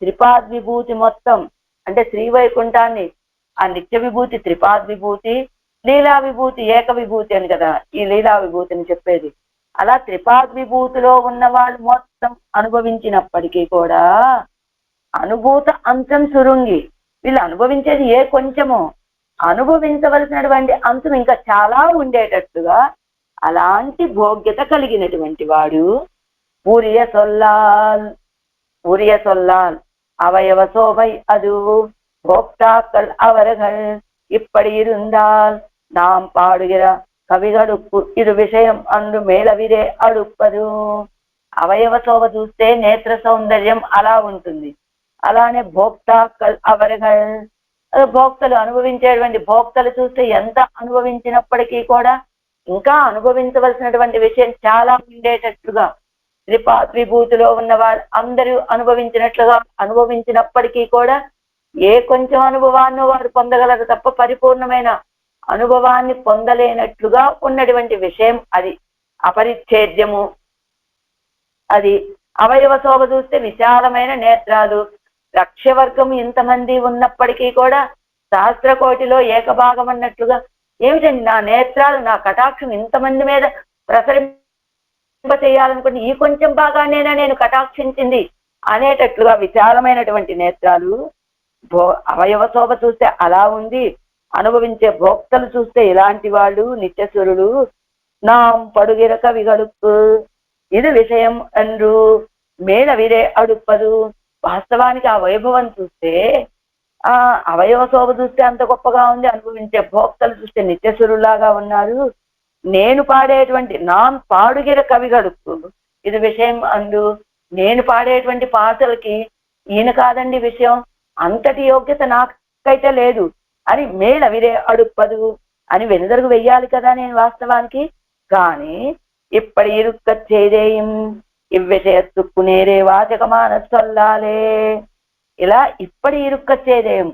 త్రిపాద్ విభూతి మొత్తం అంటే శ్రీవైకుంఠాన్ని ఆ నిత్య విభూతి త్రిపాద్ విభూతి, లీలా విభూతి ఏక విభూతి అని కదా ఈ లీలా విభూతిని చెప్పేది. అలా త్రిపాద్ విభూతిలో ఉన్న వాళ్ళు మొత్తం అనుభవించినప్పటికీ కూడా అనుభూత అంశం సురుంగి, వీళ్ళు అనుభవించేది ఏ కొంచెమో, అనుభవించవలసినటువంటి అంశం ఇంకా చాలా ఉండేటట్టుగా అలాంటి భోగ్యత కలిగినటువంటి వాడు. உரிய சொல்லால் அவயவ சோபை அது போக்தாக்கள் அவர்கள் இப்படி இருந்தால் நாம் பாடுகிற కవిగడుపు ఇది విషయం అందు మేళవిరే అడుప్పదు. అవయవ శోభ చూస్తే నేత్ర సౌందర్యం అలా ఉంటుంది. అలానే భోక్తాకల్ అవరగల్ భోక్తలు అనుభవించేటువంటి భోక్తలు చూస్తే ఎంత అనుభవించినప్పటికీ కూడా ఇంకా అనుభవించవలసినటువంటి విషయం చాలా ఉండేటట్లుగా త్రిపాద్ విభూతిలో ఉన్న వాళ్ళు అందరూ అనుభవించినప్పటికీ కూడా ఏ కొంచెం అనుభవాన్ని వారు పొందగలరు తప్ప పరిపూర్ణమైన అనుభవాన్ని పొందలేనట్లుగా ఉన్నటువంటి విషయం అది అపరిచ్ఛేద్యము. అది అవయవ శోభ చూస్తే విశాలమైన నేత్రాలు, లక్ష్యవర్గం ఇంతమంది ఉన్నప్పటికీ కూడా సహస్రకోటిలో ఏకభాగం అన్నట్లుగా ఏమిటండి నా నేత్రాలు నా కటాక్షం ఇంతమంది మీద ప్రసరింప చేయాలనుకుంటే ఈ కొంచెం భాగానేనా నేను కటాక్షించింది అనేటట్లుగా విశాలమైనటువంటి నేత్రాలు. అవయవ శోభ చూస్తే అలా ఉంది, అనుభవించే భోక్తలు చూస్తే ఇలాంటి వాళ్ళు నిత్యసురుడు. నా పడుగిర కవిగడుపు ఇది విషయం అండ్రు మేళ విరే అడుప్పదు. వాస్తవానికి ఆ వైభవం చూస్తే ఆ అవయవ శోభ చూస్తే అంత గొప్పగా ఉంది, అనుభవించే భోక్తలు చూస్తే నిత్యసురులాగా ఉన్నారు. నేను పాడేటువంటి నాన్ పాడుగిర కవిగడుపు ఇది విషయం అందు నేను పాడేటువంటి పాటలకి ఈయన కాదండి విషయం, అంతటి యోగ్యత నాకైతే లేదు అని మేళ విరే అడుప్పదు అని వెనుదరుగు వెయ్యాలి కదా నేను వాస్తవానికి. కానీ இப்படி இருக்க செய்தேயும் இவ்விஷயத்துக்கு నేరే వాచకమాన చొల్లాలే. ఇలా ఇప్పటి ఇరుక్క చేదేయం,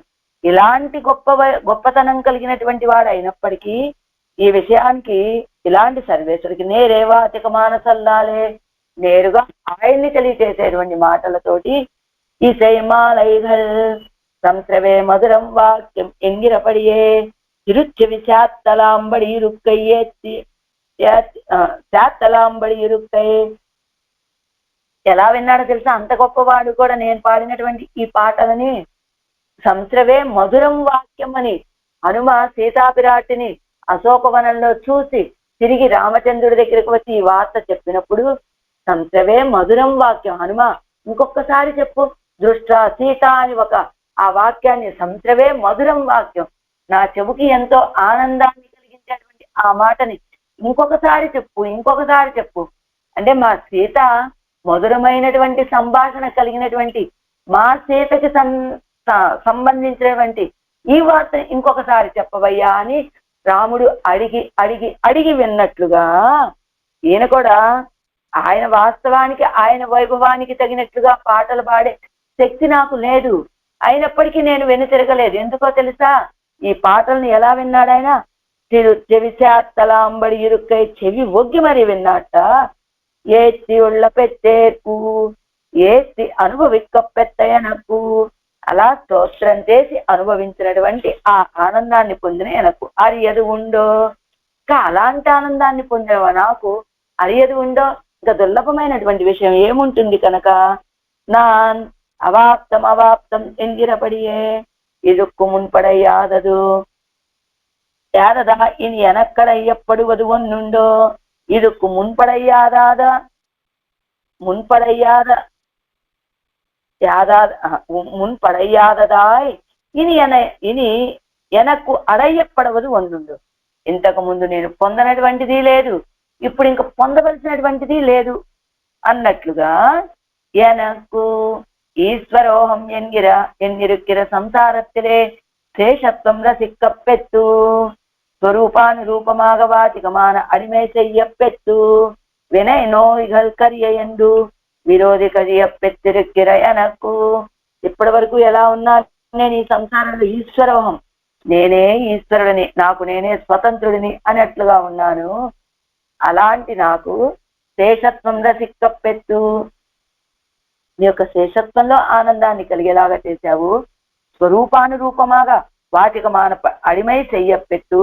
ఇలాంటి గొప్పతనం కలిగినటువంటి వాడు అయినప్పటికీ ఈ విషయానికి ఇలాంటి సర్వేశ్వరికి నేరే వాచకమాన చల్లాలే, నేరుగా ఆయన్ని తెలియచేసేటువంటి మాటలతోటి ఈ శైమాలైగల్ సంశ్రవే మధురం వాక్యం ఎంగిరపడియే తిరుచెవి శాత్తలాంబడి ఇరుక్కయ్యే శాత్తలాంబడి ఇరుక్కయ్యే. ఎలా విన్నాడో తెలుసా? అంత గొప్పవాడు కూడా నేను పాడినటువంటి ఈ పాటలని సంశ్రవే మధురం వాక్యం అని హనుమ సీతాపిరాటిని అశోకవనంలో చూసి తిరిగి రామచంద్రుడి దగ్గరికి వచ్చి ఈ వార్త చెప్పినప్పుడు సంశ్రవే మధురం వాక్యం, హనుమ ఇంకొకసారి చెప్పు, దృష్ట సీత అని ఆ వాక్యాన్ని సంశ్రవే మధురం వాక్యం, నా చెవుకి ఎంతో ఆనందాన్ని కలిగించేటువంటి ఆ మాటని ఇంకొకసారి చెప్పు అంటే మా సీత మధురమైనటువంటి సంభాషణ కలిగినటువంటి మా సీతకి సంబంధించినటువంటి ఈ వార్తని ఇంకొకసారి చెప్పవయ్యా అని రాముడు అడిగి విన్నట్లుగా ఈయన కూడా ఆయన వాస్తవానికి ఆయన వైభవానికి తగినట్లుగా పాటలు పాడే శక్తి నాకు లేదు, అయినప్పటికీ నేను వెనుతిరగలేదు. ఎందుకో తెలుసా? ఈ పాటల్ని ఎలా విన్నాడు ఆయన? చెవి శాత్తలాంబడి ఇరుక్కై, చెవి ఒగ్గి మరి విన్నాట. ఏత్తి ఉళ్ళ పెట్టేకు ఏత్తి అనుభవిక్క పెత్తయనకు, అలా స్తోత్రం చేసి అనుభవించినటువంటి ఆ ఆనందాన్ని పొందిన ఎనకు అరియదు ఉండో. ఇంకా అలాంటి ఆనందాన్ని పొందినవా నాకు అరియదు ఉండో, ఇంకా దుర్లభమైనటువంటి విషయం ఏముంటుంది కనుక. నాన్ అవాప్తం ఎంగిరపడియే ఇరుక్కు మున్పడయ్యాదదు యాదదా ఇని ఎనక్కడయ్యப்படுவது ஒன்னுண்டோ. இதுக்கு మున్పడయ్యాదదాయ్ ఇని ఎనకు అడయ్యపడవదు ఒన్నుండు. ఇంతకు ముందు నేను పొందనటువంటిది లేదు, ఇప్పుడు ఇంకా పొందవలసినటువంటిది లేదు అన్నట్లుగా ఎనకు ఈశ్వరోహం ఎన్నిరుక్కిర సంసారத்திலே శేషత్వం రసిக்கப்பெத்து స్వరూపానురూపமாக వాచికమాన అడిமை செய்யப்பெத்து వినయ నోయిగల్ కరియ ఎందు విరోధి కరియపెత్తిరుక్కిర ఎనకు. ఇప్పటి వరకు ఎలా ఉన్నా నేను ఈ సంసారంలో ఈశ్వరోహం, నేనే ఈశ్వరుడిని, నాకు నేనే స్వతంత్రుడిని అన్నట్లుగా ఉన్నాను. అలాంటి నాకు శేషత్వం రసిக்கப்பెత్తు, నీ యొక్క శేషత్వంలో ఆనందాన్ని కలిగేలాగా చేశావు. స్వరూపానురూపమాగా వాచికమాన అడిమై చెయ్యపెట్టు,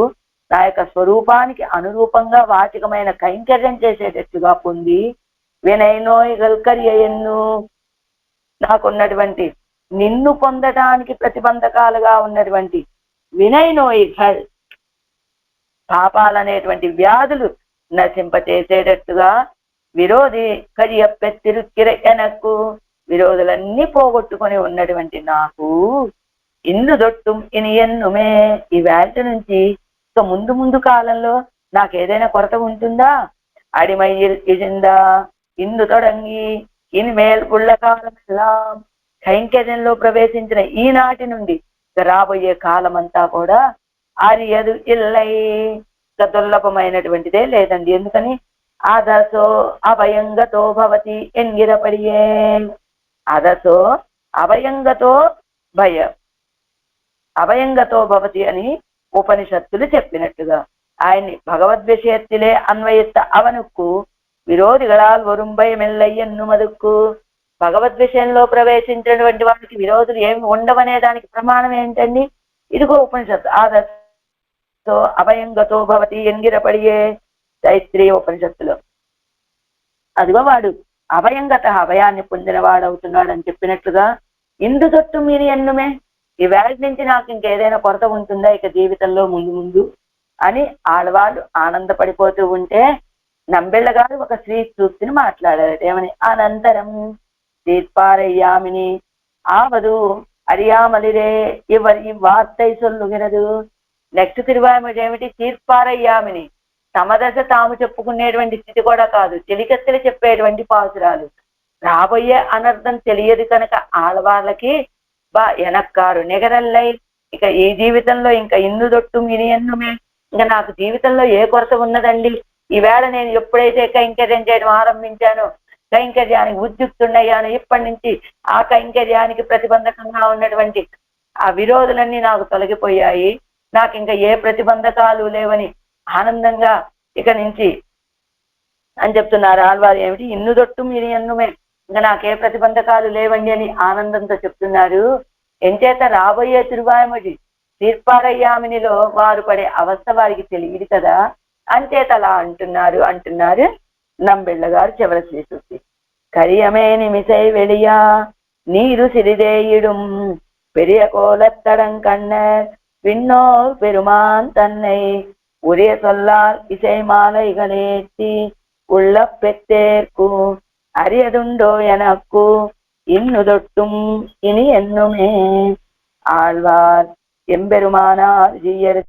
నా యొక్క స్వరూపానికి అనురూపంగా వాచికమైన కైంకర్యం చేసేటట్టుగా పొంది వినయనోయిగల్ కరియను, నాకున్నటువంటి నిన్ను పొందటానికి ప్రతిబంధకాలుగా ఉన్నటువంటి వినయనోయిగల్ పాపాలనేటువంటి వ్యాధులు నశింపచేసేటట్టుగా విరోధి కరియపెత్తిరుక్కిర ఎనకు, విరోధులన్నీ పోగొట్టుకొని ఉన్నటువంటి నాకు ఇందు దొట్టుం ఇని ఎన్నుమే, ఈ వేల్ట నుంచి ఇక ముందు కాలంలో నాకు ఏదైనా కొరత ఉంటుందా? అడిమై ఇజిందా ఇందు తొడంగి ఇనిమేల్ పుళ్ళ కాలం ఎల్లాం, కైంకర్యంలో ప్రవేశించిన ఈనాటి నుండి రాబోయే కాలం అంతా కూడా అరియదు ఇల్లై, దుర్లభమైనటువంటిదే లేదండి. ఎందుకని? అదసో అభయంగతో భవతి ఎంగిరపడియే, అదసో అభయంగతో భవతి అని ఉపనిషత్తులు చెప్పినట్టుగా ఆయన్ని భగవద్విషయத்திலே అన్వయిత అవనుక్కు విరోధిగళాల్ వరుంభయమెల్లయ్యన్ను మదుక్కు. భగవద్విషయంలో ప్రవేశించినటువంటి వారికి విరోధులు ఏమి ఉండవనే దానికి ప్రమాణం ఏంటండి? ఇదిగో ఉపనిషత్తు. ఆదర్శో అభయంగతో భవతి ఎంగిరపడియే తైత్రీయ ఉపనిషత్తులో. అదిగో వాడు అభయంగత, అభయాన్ని పొందిన వాడవుతున్నాడు అని చెప్పినట్లుగా ఇందు తొట్టు మీరు ఎన్నుమే, ఈ వేళ నుంచి నాకు ఇంకేదైనా కొరత ఉంటుందా ఇక జీవితంలో ముందు అని ఆడవాళ్ళు ఆనందపడిపోతూ ఉంటే నంబెళ్ళ గారు ఒక స్త్రీ సూక్తిని మాట్లాడారు. ఏమని? అనంతరం తీర్పారయ్యామిని ఆవదు అరియామలిరే ఇవరి వార్తై సొల్లుగినదు. నెక్స్ట్ తిరువాయముడు ఏమిటి? తీర్పారయ్యామిని, తమ దశ తాము చెప్పుకునేటువంటి స్థితి కూడా కాదు, చెలికత్తెలు చెప్పేటువంటి పాసురాలు. రాబోయే అనర్థం తెలియదు కనుక ఆడవాళ్ళకి ఎనక్కారు నిగరల్లై, ఇక ఈ జీవితంలో ఇంకా ఇందు దొట్టు మిని ఎన్నుమే, ఇంకా నాకు జీవితంలో ఏ కొరత ఉన్నదండి, ఈవేళ నేను ఎప్పుడైతే కైంకర్యం చేయడం ఆరంభించానో, కైంకర్యానికి ఉద్యుక్తున్నయ్యాను, ఇప్పటి నుంచి ఆ కైంకర్యానికి ప్రతిబంధకంగా ఉన్నటువంటి ఆ విరోధులన్నీ నాకు తొలగిపోయాయి, నాకు ఇంకా ఏ ప్రతిబంధకాలు లేవని ఆనందంగా ఇక నుంచి అని చెప్తున్నారు ఆళ్వారు. ఏమిటి ఇన్నుదొట్టు మీరు ఎన్నుమే, ఇంకా నాకే ప్రతిబంధకాలు లేవండి అని ఆనందంతో చెప్తున్నారు. ఎంచేత రాబోయే తిరువాయమడి తీర్పారయ్యామినిలో వారు పడే అవస్థ వారికి తెలియదు కదా, అంచేత అలా అంటున్నారు నంబిళ్ళ గారు చివరి శ్రీసూక్తి. కరియమే నిమిసై వెళియా నీరు సిరిదేయిடும் பெரிய கோலத்தடங்கண்ணர் விண்ணோர் பெருமான் தன்னை உரிய சொல்லால் இசை மாலைகளேற்றி உள்ள பெற்றேற்கு அரியதுண்டோ எனக்கு இன்னுதொட்டும் இனி என்னுமே. ஆழ்வார் எம்பெருமானார் ஜீயர்